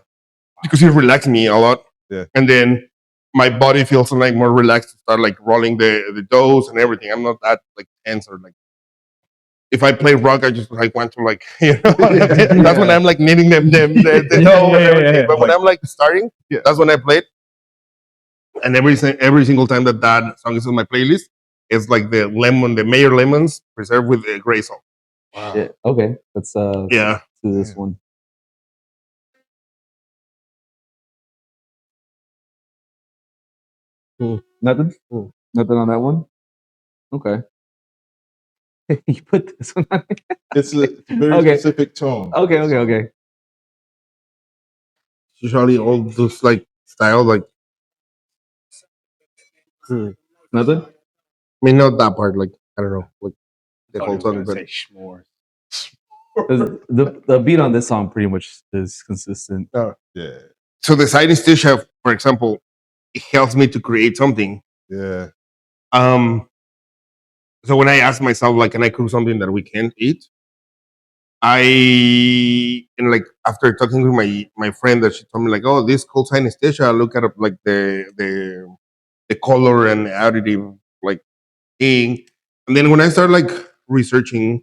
because it relaxes me a lot. Yeah. And then my body feels like more relaxed to start like rolling the doughs and everything. I'm not that like tense or like. If I play rock, I just like want to like that's when I'm like kneading the dough and everything. But when I'm like starting, that's when I play it. And every single time that song is on my playlist, it's like the mayor lemons preserved with the gray salt. Wow. Shit. Okay, let's Yeah. do this Yeah. one. Nothing. Nothing on that one. Okay. You put this one on. It's a very Okay. specific tone. Okay. Usually all those like style like Nothing. I mean not that part, like I don't know, like the whole song, but s'mores. The beat on this song pretty much is consistent. Yeah. so the synesthesia, for example, it helps me to create something. Yeah. So when I ask myself like can I cook something that we can't eat, and like after talking to my friend that she told me like, oh, this called synesthesia, look at it, like the color and the additive like thing. And then when I started like researching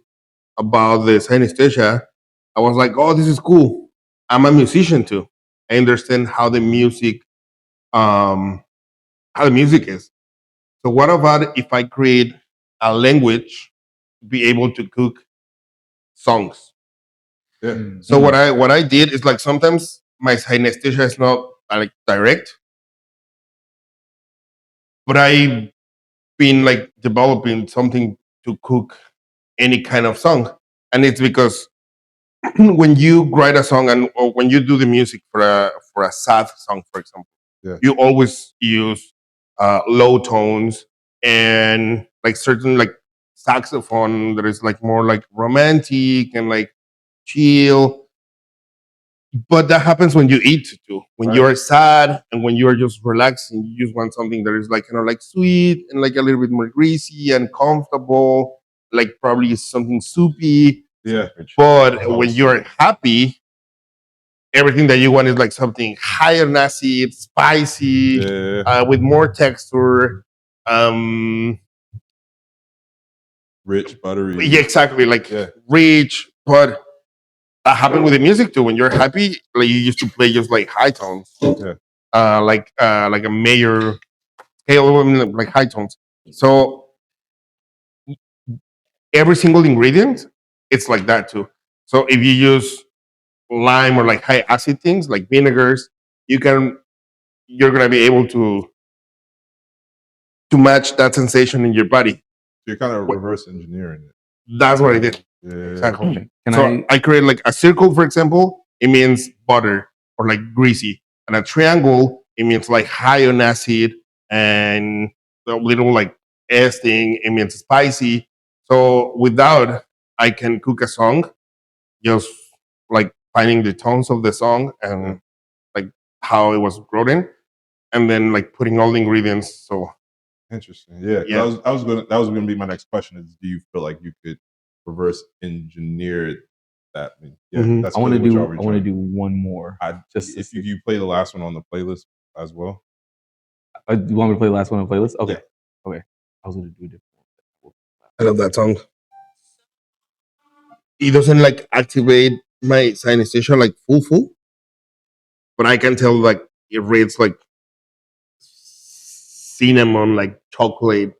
about the synesthesia, I was like, oh, this is cool. I'm a musician too. I understand um how the music is. So what about if I create a language to be able to cook songs? Yeah. So what I did is like sometimes my synesthesia is not like direct, but I've been like developing something to cook any kind of song, and it's because when you write a song and or when you do the music for a sad song, for example, Yeah. you always use low tones and like certain like saxophone that is like more like romantic and like chill. But that happens when you eat too. When Right. you're sad and when you're just relaxing, you just want something that is like kind of like sweet and like a little bit more greasy and comfortable, like probably something soupy. Yeah. But Oh, when you're happy, everything that you want is like something higher in acid, spicy, Yeah. with more texture. Um, Rich, buttery. yeah, exactly, like Yeah. rich. But that happened with the music too. When you're happy, like you used to play just like high tones, Yeah. like a major scale, I mean, like high tones. So every single ingredient, it's like that too. So if you use lime or like high acid things like vinegars, you're gonna be able to match that sensation in your body. You're kind of What- reverse engineering it. That's what I did. Yeah. Exactly. Can So I create like a circle, for example, it means butter or like greasy. And a triangle, it means like high on acid, and the little like S thing, it means spicy. So without I can cook a song, just like finding the tones of the song and like how it was written, and then like putting all the ingredients. So Interesting. Yeah. 'Cause Yeah. that was gonna be my next question is do you feel like you could reverse engineer it that way? Yeah. Mhm. That's I want to really what do. y'all I were want to trying- do one more. Just to if see. you play the last one on the playlist as well. You want me to play the last one on the playlist? Okay. Yeah. Okay. I was gonna do a different one. I love that song. It doesn't like activate my synesthesia like full, but I can tell like it reads like cinnamon, like chocolate,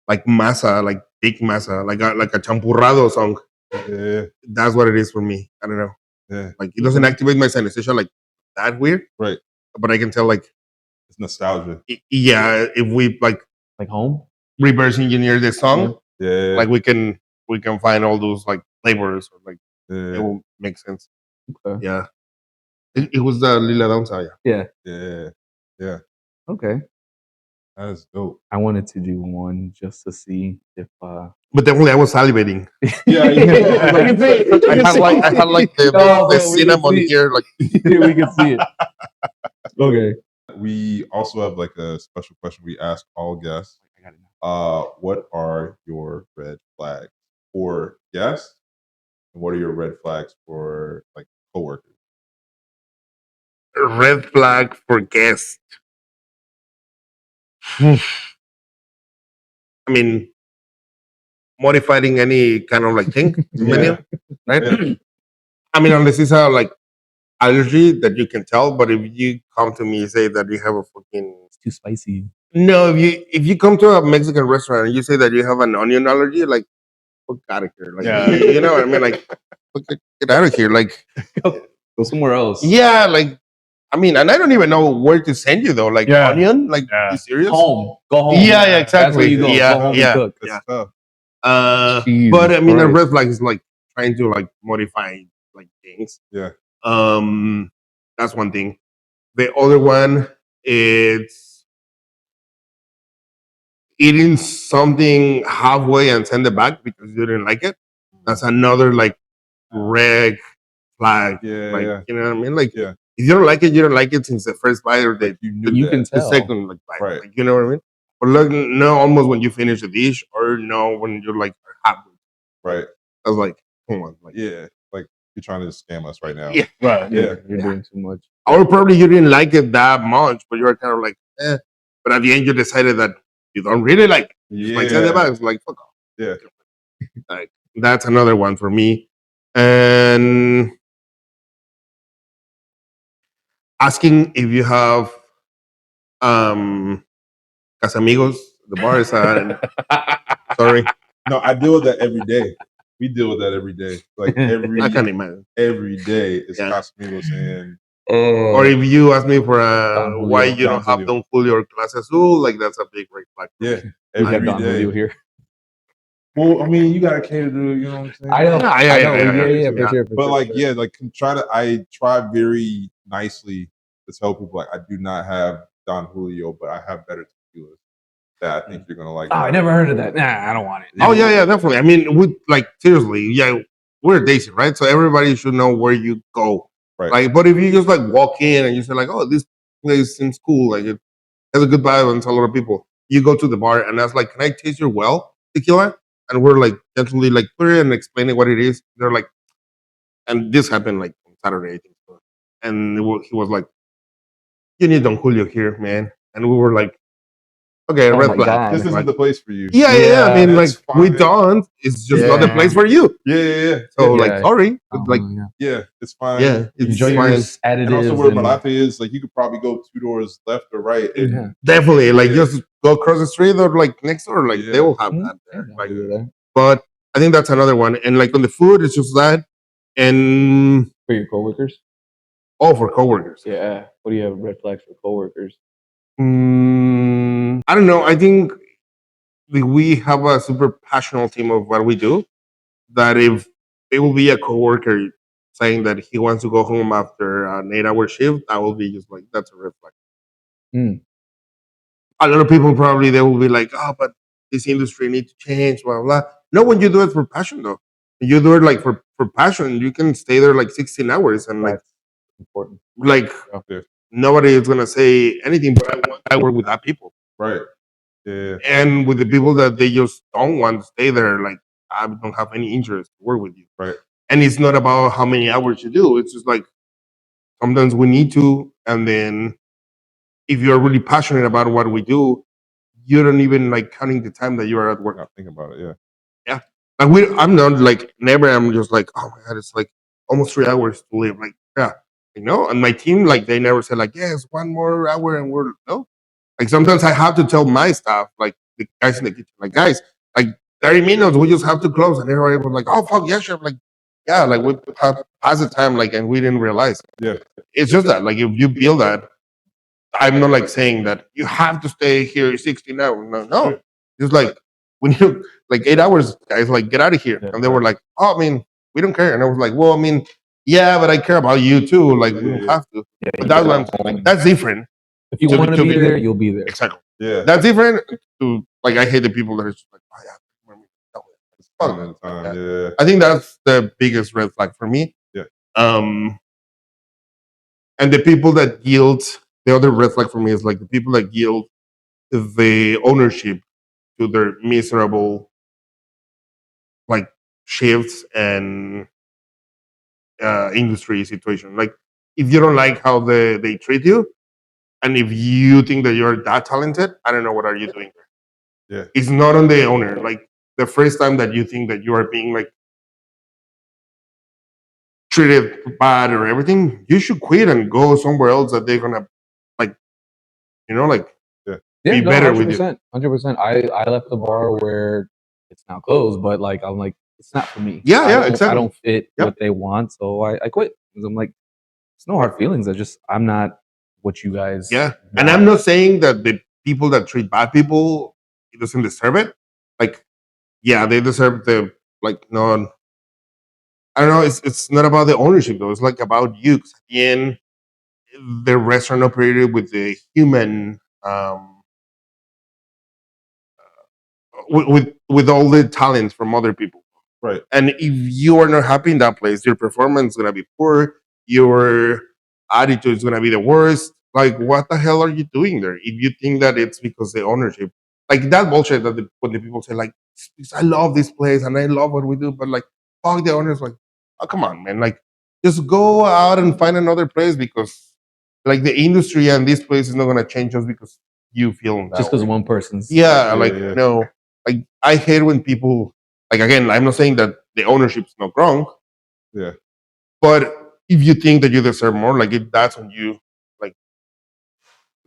like masa, like thick masa, like a champurrado song. Yeah. That's what it is for me. I don't know. Yeah. Like it doesn't activate my sensation like that weird, Right. but I can tell like It's nostalgia. yeah, if we like home. reverse engineer the song, Yeah. like we can find all those like flavors or like it Yeah. will make sense. Okay. Yeah, it was the Lila Danza. Yeah. Yeah. Yeah. Okay. That is dope. I wanted to do one just to see if. But definitely, I was salivating. Yeah. I can see it. I had like the, No, the bro, we can cinnamon see it. here, like we can see it. Okay. We also have like a special question we ask all guests. What are your red flags for guests? And what are your red flags for like coworkers? red flag for guests. I mean, modifying any kind of like thing, menu, right? Yeah. I mean, unless it's a like allergy that you can tell, but if you come to me and say that you have a fucking It's too spicy. no, if you come to a Mexican restaurant and you say that you have an onion allergy, like fuck out of here, like Yeah. you know what I mean, like fuck, get out of here, like Go somewhere else. yeah, like I mean, and I don't even know where to send you though, like Yeah. onion, like Yeah. you serious? Home. Go home. Yeah, yeah, That's where exactly. you go. Yeah, Go home yeah. and cook. That's Yeah. tough. Jesus But I mean, the Christ. red flag is like trying to like modify like things. Yeah. That's one thing. The other one is eating something halfway and send it back because you didn't like it. That's another like red flag. Yeah. Like Yeah. you know what I mean? Like Yeah. if you don't like it, you don't like it since the first bite or the, Like you knew You that. can the tell. second like bite. Right. Like you know what I mean? Or like know almost when you finish a dish or know when you're like halfway. Right. I was like, come on, like Yeah. Like you're trying to scam us right now. yeah. Right. Yeah. You're doing too much. Or probably you didn't like it that much, but you're kind of like, eh. But at the end, you decided that you don't really like it. Yeah. Like, send it back. It's like, fuck off. Yeah. Like, that's another one for me. And asking if you have Casamigos, the bar is sorry. No, I deal with that every day. We deal with that every day. Like I can't imagine. every day is Yeah. Casamigos and Or if you ask me for Don Julio. why you Don don't have Julio. Don Julio or Clase Azul, like that's a big red flag. yeah, We have every Don Julio day. here. Well, I mean, you gotta cater to, you know what I'm saying? I know. Yeah, I yeah, know. yeah, Yeah, yeah. for sure. For But sure. like, yeah, like I try very nicely to tell people like I do not have Don Julio, but I have better tequilas that I think you're gonna like. Oh, I never heard of that. Nah, I don't want it. Oh yeah, definitely. I mean, we like seriously, yeah, we're Daisy, right? So everybody should know where you go. Right. Like, but if you just like walk in and you say like, oh, this place seems cool, like it has a good vibe and it's a lot of people. You go to the bar and that's like, can I taste your well tequila? And we're like gently like put it and explaining what it is. They're like, and this happened like on Saturday, I think. So. And he was like, you need Don Julio here, man. And we were like, okay, Oh red my flag. God. This isn't the place for you. Yeah. I mean, like that's we fine. don't. It's just not the Yeah. place for you. Yeah. So Yeah. like, sorry, but, Oh, like, yeah. Yeah, it's fine. yeah, it's Enjoy your fine. additives. And also where and- Mirate is, like you could probably go 2 doors left or right. And Yeah. Definitely, like Yeah. just go across the street or like next door. Like they Yeah. will have Mhm. that there. Yeah, Like, over there. but I think that's another one. And like on the food, it's just that. And For your coworkers? for coworkers. Yeah. What do you have red flags for coworkers? I don't know. I think we have a super passionate team of what we do. That if it will be a coworker saying that he wants to go home after an 8-hour shift, I will be just like, that's a red flag. Mm. A lot of people probably they will be like, oh, but this industry needs to change, blah blah. No, when you do it for passion though, you do it like for passion, you can stay there like 16 hours and like That's important. like Yeah. nobody is gonna say anything. But I work with that people. right. Yeah. And with the people that they just don't want to stay there, like I don't have any interest to work with you. Right. And it's not about how many hours you do. It's just like sometimes we need to, and then if you're really passionate about what we do, you don't even like counting the time that you are at work. Not thinking about it. Yeah. Like I'm not like never. I'm just like, oh my god, it's like almost 3 hours to live. Like yeah, you know. And my team, like they never said like, yes, 1 more hour, and we're no. Like sometimes I have to tell my staff, like the guys in the kitchen, like guys, like 30 minutes, we just have to close. And everybody was like, oh fuck yeah, chef, like yeah, like we passed the time, like, and we didn't realize. Yeah. It's just that, like, if you build that, I'm not like saying that you have to stay here 60 now. No. Just like when you like 8 hours, guys, like get out of here. Yeah. And they were like, oh, I mean, we don't care. And I was like, well, I mean, yeah, but I care about you too. Like we don't have to. Yeah, But that's what I'm saying. Like, that's different. if you to- want to to be be- there, you'll be there. Exactly. Yeah. That's different to like I hate the people that are just like, oh yeah. Spending the time, yeah. I think that's the biggest red flag for me. Yeah. And the people that yield, the other red flag for me is like the people that yield the ownership to their miserable like shifts and industry situation. Like if you don't like how they treat you, and if you think that you're that talented, I don't know what are you doing there. Yeah. It's not on the owner. Like the first time that you think that you are being like treated bad or everything, you should quit and go somewhere else that they're gonna like, like Yeah, be no, better with you. 100%. I left the bar where it's now closed, but like I'm like it's not for me. Yeah, I yeah, don't- exactly. I don't fit Yep. what they want, so I quit. 'Cause I'm like, it's no hard feelings. I'm not what you guys. Yeah. And I'm not saying that the people that treat bad people it doesn't deserve it. Like, yeah, they deserve the like no. I don't know. It's not about the ownership though. It's like about you. 'Cause at the end, the restaurant operated with the human, with all the talents from other people. Right. And if you are not happy in that place, your performance is gonna be poor. Your attitude is gonna be the worst. Like, what the hell are you doing there? If you think that it's because the ownership, like that bullshit that when the people say like, I love this place and I love what we do, but like, fuck the owners. Like, oh come on, man. Like, just go out and find another place because, like, the industry and this place is not gonna change just because you feel that just because way. one person's. Yeah, like yeah. no, like I hate when people like again. I'm not saying that the ownership's not wrong. Yeah. But if you think that you deserve more, like that's on you. Like,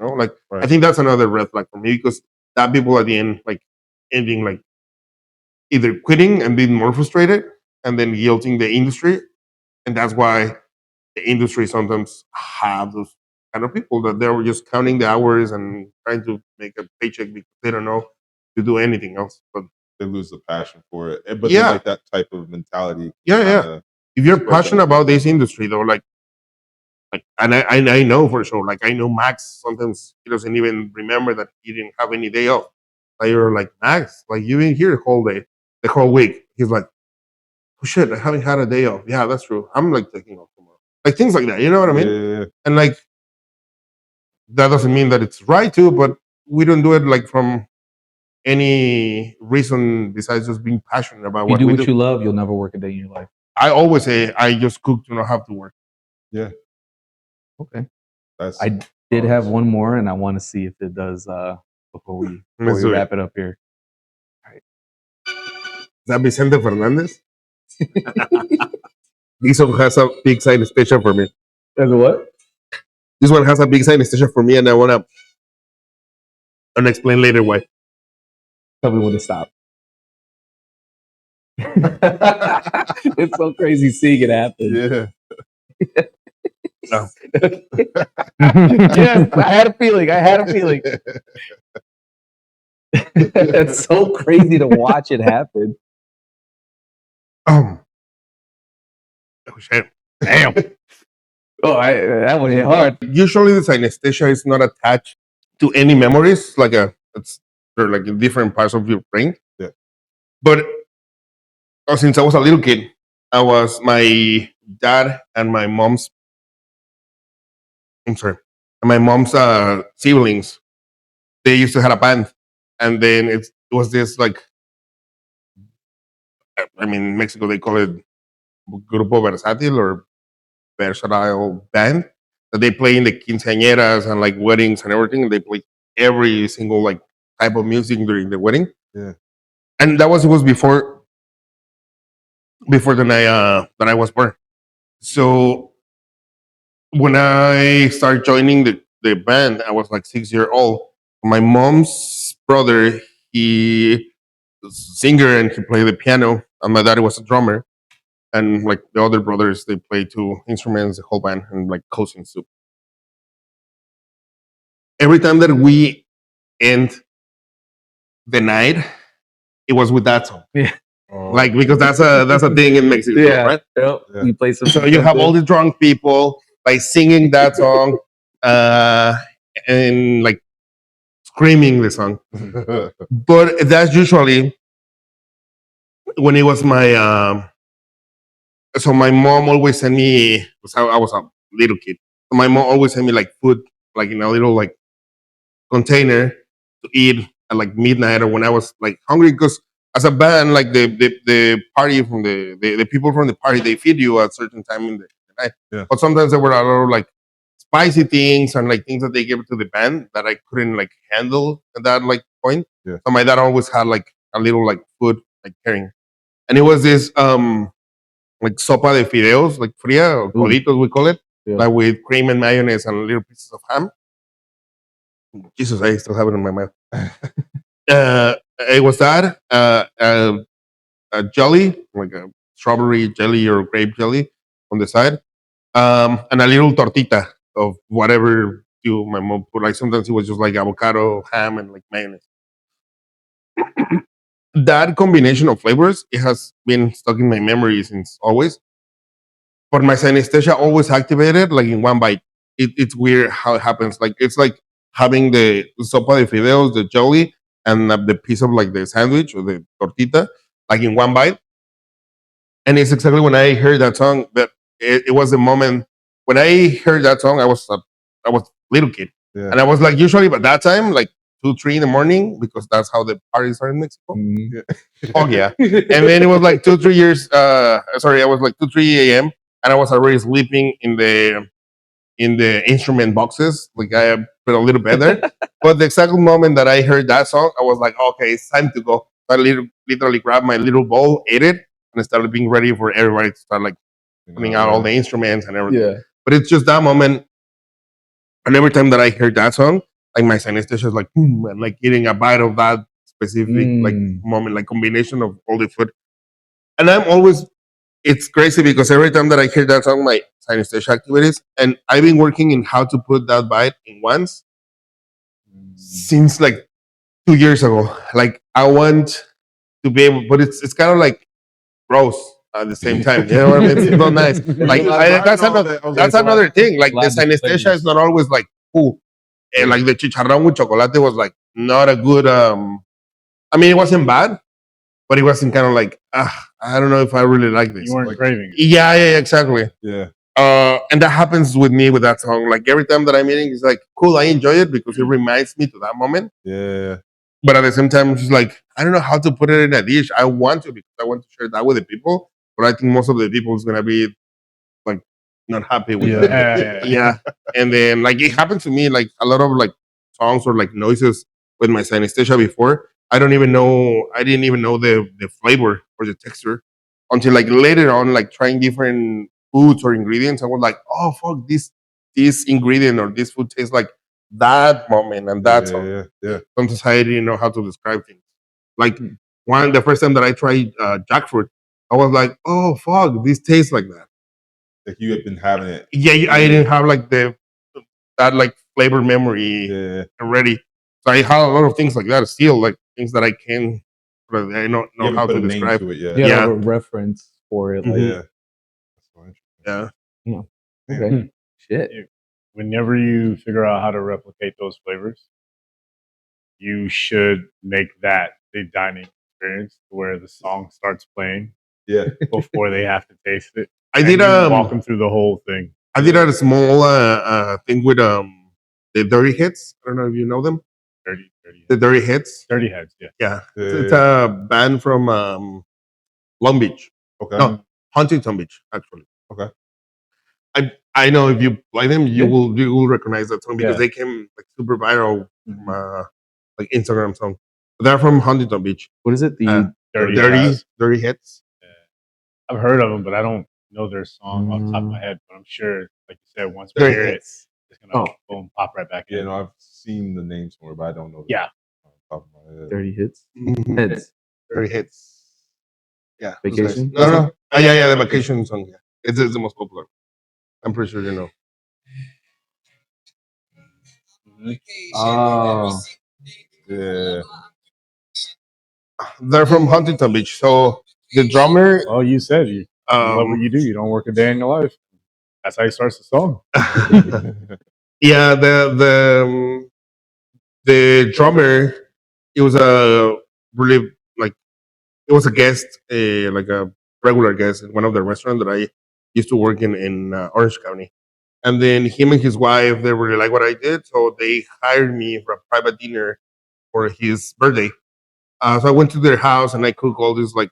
like Right. I think that's another red flag for me because that people at the end like ending like either quitting and being more frustrated and then guilting the industry, and that's why the industry sometimes have those kind of people that they're just counting the hours and trying to make a paycheck because they don't know to do anything else. But They lose the passion for it. But Yeah. then, like that type of mentality. yeah, kinda- if you're spread passionate that. about this industry though, like and I know for sure, like I know Max sometimes he doesn't even remember that he didn't have any day off. Like you're like Max, like you've been here the whole week. He's like, oh shit, I haven't had a day off. Yeah, that's true. I'm like taking off tomorrow. Like things like that. You know what I mean? Yeah. And like that doesn't mean that it's right too, but we don't do it like from any reason besides just being passionate about If you what do we what do. you love, you'll never work a day in your life. I always say I just cook to not have to work. Okay. That's I did have one more, and I want to see if it does before we Let's do it. wrap it up here. Is that Vicente Fernandez? This one has a big sign station for me. As a what? This one has a big sign station for me, and I wanna explain later why. Tell me when to stop. It's so crazy seeing it happen. yeah. No. Yes, I had a feeling. It's so crazy to watch it happen. Oh shit! Damn. That one hit hard. Usually, the synesthesia is not attached to any memories. They're like in different parts of your brain. Yeah. But since I was a little kid, I was my dad and my mom's. I'm sorry, and my mom's siblings. They used to have a band, and then it was this like. I mean, in Mexico they call it Grupo Versátil or versatile band that they play in the quinceañeras and like weddings and everything. And they play every single like type of music during the wedding. Yeah. And it was before than I was born. So when I started joining the band, I was like 6 years old. My mom's brother, he was a singer and he played the piano, and my dad was a drummer. and like the other brothers, they play 2 instruments, the whole band, and like cousins too. Every time that we end the night, it was with that song. Yeah. Like because that's a thing in Mexico, Yeah. right? Yep. Yeah. We play some. So you have all the drunk people like singing that song, and like screaming the song. But that's usually when it was my. So my mom always sent me. So I was a little kid. So my mom always sent me like food, like in a little like container to eat at like midnight or when I was like hungry. Because as a band, like the party from the people from the party, they feed you at a certain time in the night. Yeah. But sometimes there were a lot of like spicy things and like things that they gave to the band that I couldn't like handle at that like point. Yeah. So my dad always had like a little like food like carrying, and it was this like sopa de fideos, like fria or Ooh. coditos we call it, Yeah. like with cream and mayonnaise and little pieces of ham. Jesus, I still have it in my mouth. It was that a jelly, like a strawberry jelly or grape jelly on the side, and a little tortita of whatever my mom put. Like sometimes it was just like avocado, ham, and like mayonnaise. That combination of flavors, it has been stuck in my memory since always. But my synesthesia always activated like in one bite. It's weird how it happens. Like it's like having the sopa de fideos, the jelly, and the piece of like the sandwich or the tortita, like in one bite. And it's exactly when I heard that song. But it was the moment when I heard that song. I was little kid, Yeah. and I was like usually, but that time like 2, 3 in the morning because that's how the parties are in Mexico. Mm. Oh yeah. And then it was like 2, 3 years. Sorry, I was like 2, 3 a.m. and I was already sleeping in the instrument boxes. Like I put a little better. But the exact moment that I heard that song, I was like, okay, it's time to go. So I literally grabbed my little bowl, ate it, and I started being ready for everybody to start like putting out all the instruments and everything. Yeah. But it's just that moment. And every time that I heard that song, like my synesthesia is like, boom, and like eating a bite of that specific like moment, like combination of all the food. And I'm always, it's crazy because every time that I hear that song, my synesthesia activities, and I've been working in how to put that bite in once since like 2 years ago. Like I want to be able, but it's kind of like gross at the same time. You know what I mean? It's not nice. Like that's another thing. Like the Glad the synesthesia flavors. is not always like cool. And like the chicharrón with chocolate was like not a good. I mean, it wasn't bad, but it wasn't kind of like I don't know if I really like this. You weren't Like- craving it. Yeah, exactly. Yeah. And that happens with me with that song. Like every time that I'm eating, it's like cool. I enjoy it because it reminds me to that moment. Yeah. But at the same time, it's just like I don't know how to put it in a dish. I want to because I want to share that with the people. But I think most of the people is gonna be like not happy with Yeah. that. Yeah. And then like it happened to me like a lot of like songs or like noises with my synesthesia before. I didn't even know the flavor or the texture until like later on, like trying different foods or ingredients. I was like, oh fuck, this ingredient or this food tastes like that moment and that song. Yeah. Sometimes I didn't know how to describe things. Like the first time that I tried jackfruit, I was like, oh fuck, this tastes like that. Like you had been having it. Yeah, I didn't have like that like flavor memory Yeah. already. So I had a lot of things like that still, like things that I can, but I don't know You haven't how put to a name describe. to it yet. Yeah. Yeah. A reference for it. Like, Mhm. Yeah. That's so interesting. Yeah. okay. Shit. Whenever you figure out how to replicate those flavors, you should make that the dining experience where the song starts playing Yeah. before they have to taste it. I And did you walk them through the whole thing. I did a small thing with the Dirty Hits. I don't know if you know them. Dirty The Dirty Hits. Dirty Heads, yeah. Yeah, Yeah. it's a band from Long Beach. Okay. No, Huntington Beach, actually. Okay. I know if you play them, you Yeah. will recognize that song because Yeah. they came like super viral from like Instagram song. They're from Huntington Beach. What is it? The Uh, Dirty Dirty Heads. Dirty Hits. I've heard of them, but I don't know their song off the top of my head. But I'm sure, like you said, once we Dirty hear it, Hits. it's gonna Oh. boom pop right back Yeah, in. no, I've seen the name somewhere, but I don't know. Yeah. Off the top of my head. Dirty Hits. Mhm. Heads. Dirty Hits. Yeah, it was nice. Vacation? No. Yeah, the vacation song. Yeah, it's the most popular. I'm pretty sure you know. Oh, Yeah. They're from Huntington Beach. So the drummer, Oh, you said you love what you do. You don't work a day in your life. That's how he starts the song. yeah, the drummer, it was a really like it was a guest, like a regular guest in one of the restaurants that I used to work in Orange County. And then him and his wife, they really like what I did, so they hired me for a private dinner for his birthday. So I went to their house and I cooked all this like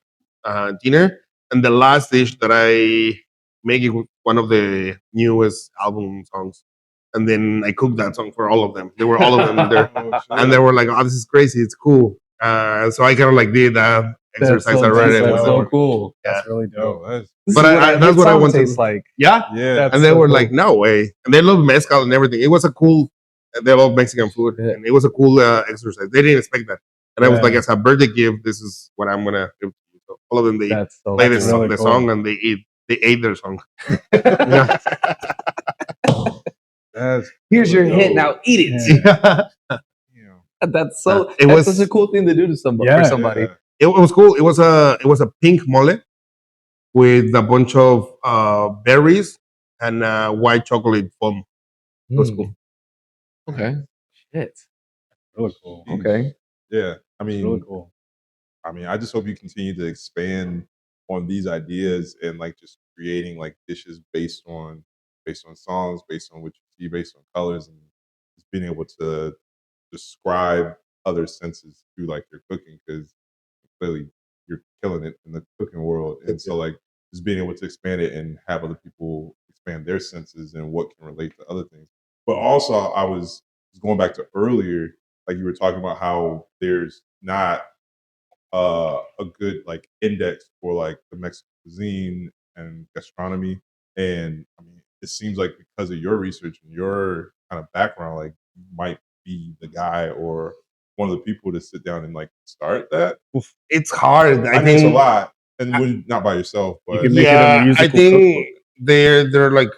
dinner. And the last dish that I make it was one of the newest album songs. And then I cooked that song for all of them. They were all of them there, Oh, and they were like, "Oh, this is crazy! It's cool." So I kind of like did that that's exercise so already. that's when they so were, cool. yeah, That's really dope. Yo, that's This But is I- what I- a that's hit what I song want to- tastes like. yeah. yeah. That's And they so were cool. like, "No way!" And they love mezcal and everything. It was a cool. They love Mexican food, Yeah. and it was a cool exercise. They didn't expect that, and I was like, Yeah. as a birthday gift, this is what I'm gonna give to you. So all of them, they That's so played That's the, cool. really the cool. song and they ate their song. Yeah. That's Here's your yo, hit. Now eat it. Yeah. yeah. That's so. It That's was- such a cool thing to do to somebody. Yeah. For somebody. Yeah. It was cool. It was a pink mole with a bunch of berries and white chocolate foam. It was cool. Okay. Shit. Really cool. Okay. Yeah. I It's really mean, cool. I just hope you continue to expand on these ideas and like just creating like dishes based on songs, based on what you see, based on colors, and just being able to describe other senses through like your cooking because clearly you're killing it in the cooking world. And so like just being able to expand it and have other people expand their senses and what can relate to other things. But also I was going back to earlier, like you were talking about how there's not a good like index for like the Mexican cuisine and gastronomy. And I mean, it seems like because of your research and your kind of background, like you might be the guy or one of the people to sit down and like start that. It's hard. I think it's a lot, and when not by yourself, You but can make it a Yeah, I musical think cookbook. they're like.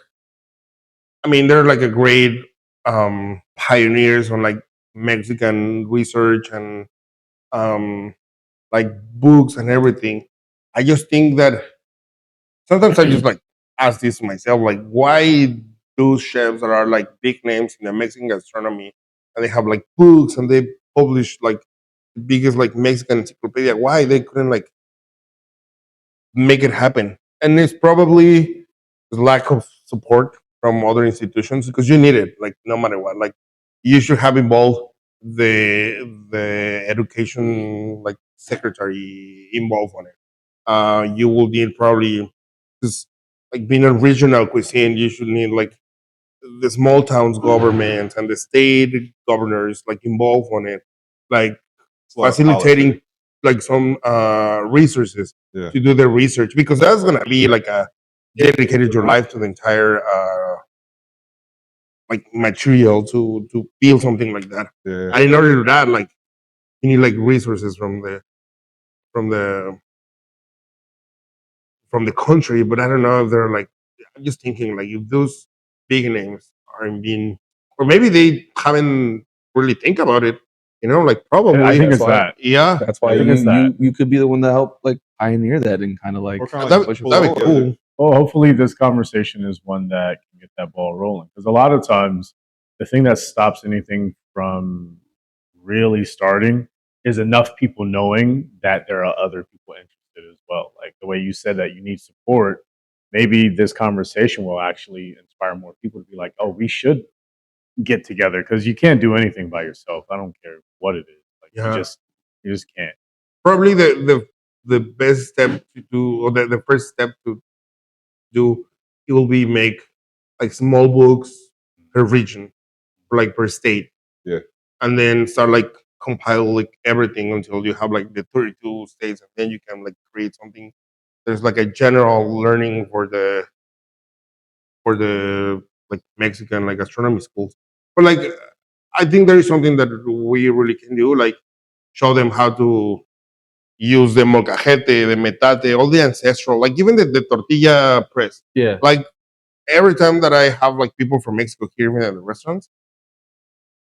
I mean, they're like a great pioneers on like Mexican research and um, like books and everything. I just think that sometimes I just like ask this myself, like, why those chefs that are like big names in the Mexican gastronomy and they have like books and they publish like the biggest like Mexican encyclopedia, why they couldn't like make it happen? And it's probably the lack of support from other institutions because you need it, like no matter what. Like you should have involved the education like secretary involved on it. You will need probably because like being a regional cuisine, you should need like the small towns government and the state governors like involved on it, like it's a lot of facilitating politics. like some resources Yeah. to do the research because that's gonna be like a dedicated your life to the entire like material to build something like that. Yeah. And in order to do that, like you need like resources from the from the country. But I don't know if they're like. I'm just thinking like if those big names aren't being, or maybe they haven't really think about it. You know, like probably. I think That's it's why- that. Yeah, That's why I think you, it's that. you could be the one to help like pioneer that and kind of like Or kinda that push it that'd be forward. cool. Well, hopefully this conversation is one that can get that ball rolling. Because a lot of times, the thing that stops anything from really starting is enough people knowing that there are other people interested as well. Like the way you said that you need support, maybe this conversation will actually inspire more people to be like, oh, we should get together because you can't do anything by yourself. I don't care what it is. Like Yeah. you just can't. Probably the best step to do, or the first step to do, it will be make like small books per region, or like per state. Yeah. And then start like compile like everything until you have like the 32 states, and then you can like create something. There's like a general learning for the like Mexican like astronomy schools. But like I think there is something that we really can do, like show them how to use the molcajete, the metate, all the ancestral, like even the tortilla press. Yeah. Like every time that I have like people from Mexico here even at the restaurants,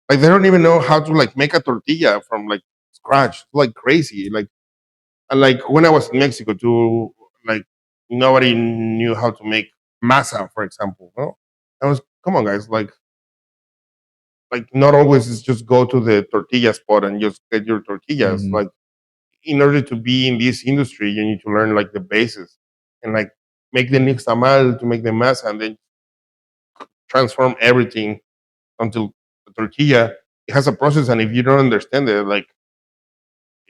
like they don't even know how to like make a tortilla from like scratch. It's like crazy. Like and like when I was in Mexico too, like nobody knew how to make masa, for example. No, I was come on guys, like not always is just go to the tortilla spot and just get your tortillas. Mhm. Like in order to be in this industry, you need to learn like the basis and like make the nixtamal to make the masa and then transform everything until the tortilla. It has a process, and if you don't understand it, like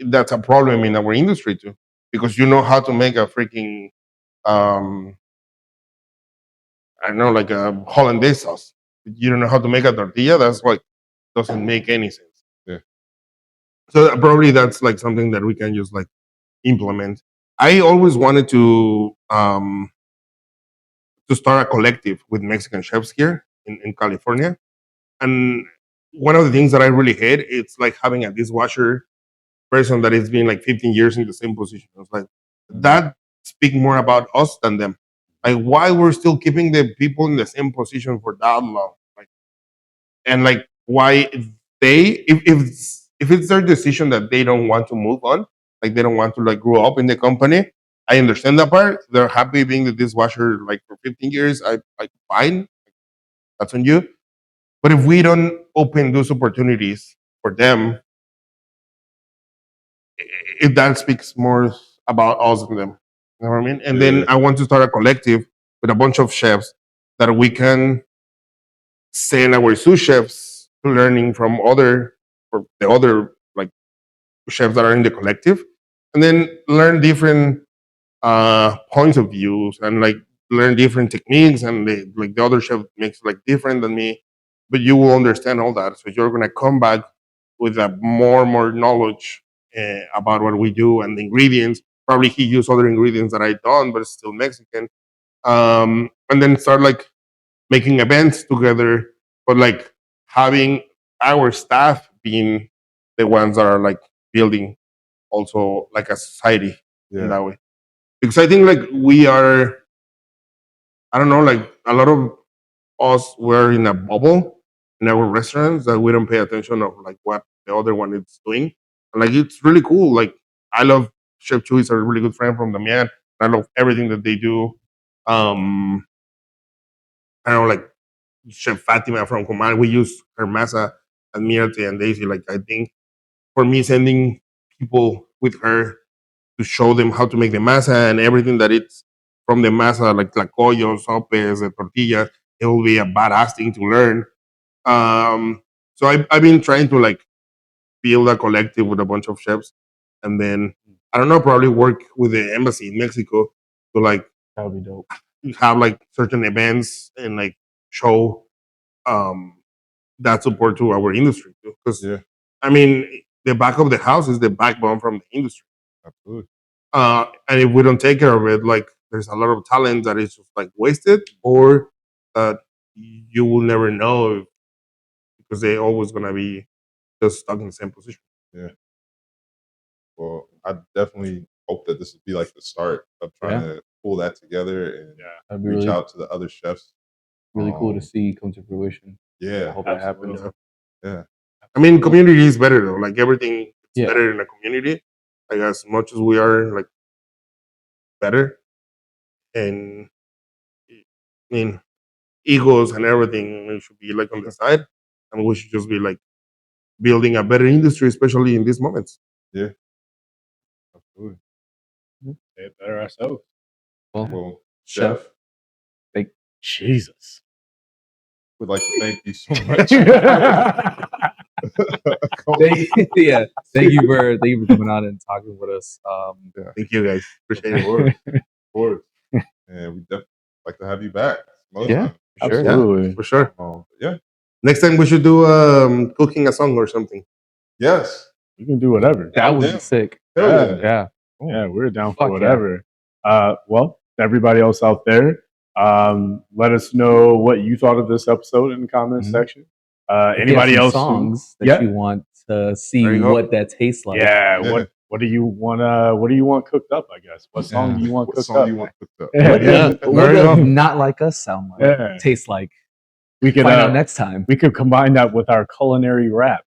that's a problem in our industry too, because you know how to make a freaking um I don't know, like a hollandaise sauce. You don't know how to make a tortilla. That's like doesn't make any sense. Yeah. So probably that's like something that we can just like implement. I always wanted to start a collective with Mexican chefs here in California. And one of the things that I really hate, it's like having a dishwasher person that has been like 15 years in the same position. It's like that speak more about us than them. Like why we're still keeping the people in the same position for that long. Like and like why they if it's their decision that they don't want to move on, like they don't want to like grow up in the company. I understand that part. They're happy being the dishwasher like for 15 years. I like fine. That's on you. But if we don't open those opportunities for them, if that speaks more about us than them. You know what I mean? And then Yeah. I want to start a collective with a bunch of chefs that we can send our sous chefs to learning from other or the other like chefs that are in the collective, and then learn different points of views and like learn different techniques and like the other chef makes like different than me, but you will understand all that, so you're gonna come back with a more knowledge about what we do and the ingredients. Probably he used other ingredients that I don't, but it's still Mexican. And then start like making events together, but like having our staff being the ones that are like building also like a society in Yeah. that way. Because I think like we are, I don't know, like a lot of us were in a bubble in our restaurants that we don't pay attention of like what the other one is doing. And like it's really cool. Like I love Chef Chu is a really good friend from Damian. I love everything that they do. Um I don't know, like Chef Fatima from Command, we use her masa and Mirate and Daisy. Like I think for me sending people with her to show them how to make the masa and everything that it's from the masa, like tlacoyos, sopes, the tortillas, it will be a badass thing to learn. So I've been trying to like build a collective with a bunch of chefs, and then I don't know, probably work with the embassy in Mexico to like That would be dope. have like certain events and like show um that support to our industry too. Because Yeah. I mean, the back of the house is the backbone from the industry. Absolutely. And if we don't take care of it, like there's a lot of talent that is just like wasted or that you will never know because they're always gonna be just stuck in the same position. Yeah. Well, I definitely hope that this would be like the start of trying to pull that together and That'd be reach really, out to the other chefs. really cool to Um, see come to fruition. I Yeah. hope that happens. Absolutely. Yeah. I mean, community is better though. Like everything is Yeah. better in a community. Like as much as we are like better, and I mean egos and everything, it should be like on the side, and we should just be like building a better industry, especially in these moments. Yeah. Absolutely. Say it better ourselves. Well, Chef. Chef, Jesus. would like to thank you so much. Yeah, thank you for coming on and talking with us. Thank you guys. Appreciate Of it. course. Of course. And we definitely like to have you back. some other Yeah. time. Sure. Absolutely. For sure. Yeah. Next time we should do cooking a song or something. Yes. You can do whatever. That would be damn. sick. Hell Yeah. yeah. Yeah. Yeah, we're down Fuck for whatever. Well, to everybody else out there, let us know what you thought of this episode in the comments Mhm. section. If you have Anybody some else? songs that Yeah. you want to see There you go. what that tastes like? Yeah. Yeah. What what do you want cooked up? I guess. What song do you want What cooked song up? do you want cooked up? Yeah, What yeah. does There you go. not like us sound like? Yeah. Taste like? We could Find out next time. we could combine that with our culinary rap.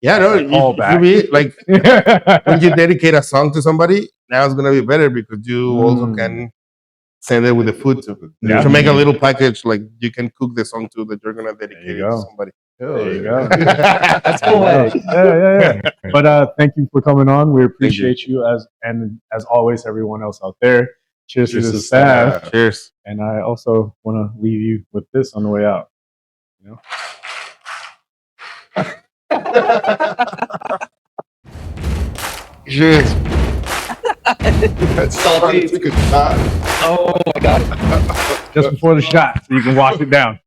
Yeah, no, That's a callback. be like when you dedicate a song to somebody, now it's gonna be better because you also can send it with the food too. Yeah. To make a little package, like you can cook the song too that you're gonna dedicate it go. to somebody. There you go. That's poetic. Yeah. But thank you for coming on. We appreciate you as always, everyone else out there. Cheers to the staff. Cheers. And I also want to leave you with this on the way out. You know? Cheers. That's salty. Oh my god. Just before the shot, so you can wash it down.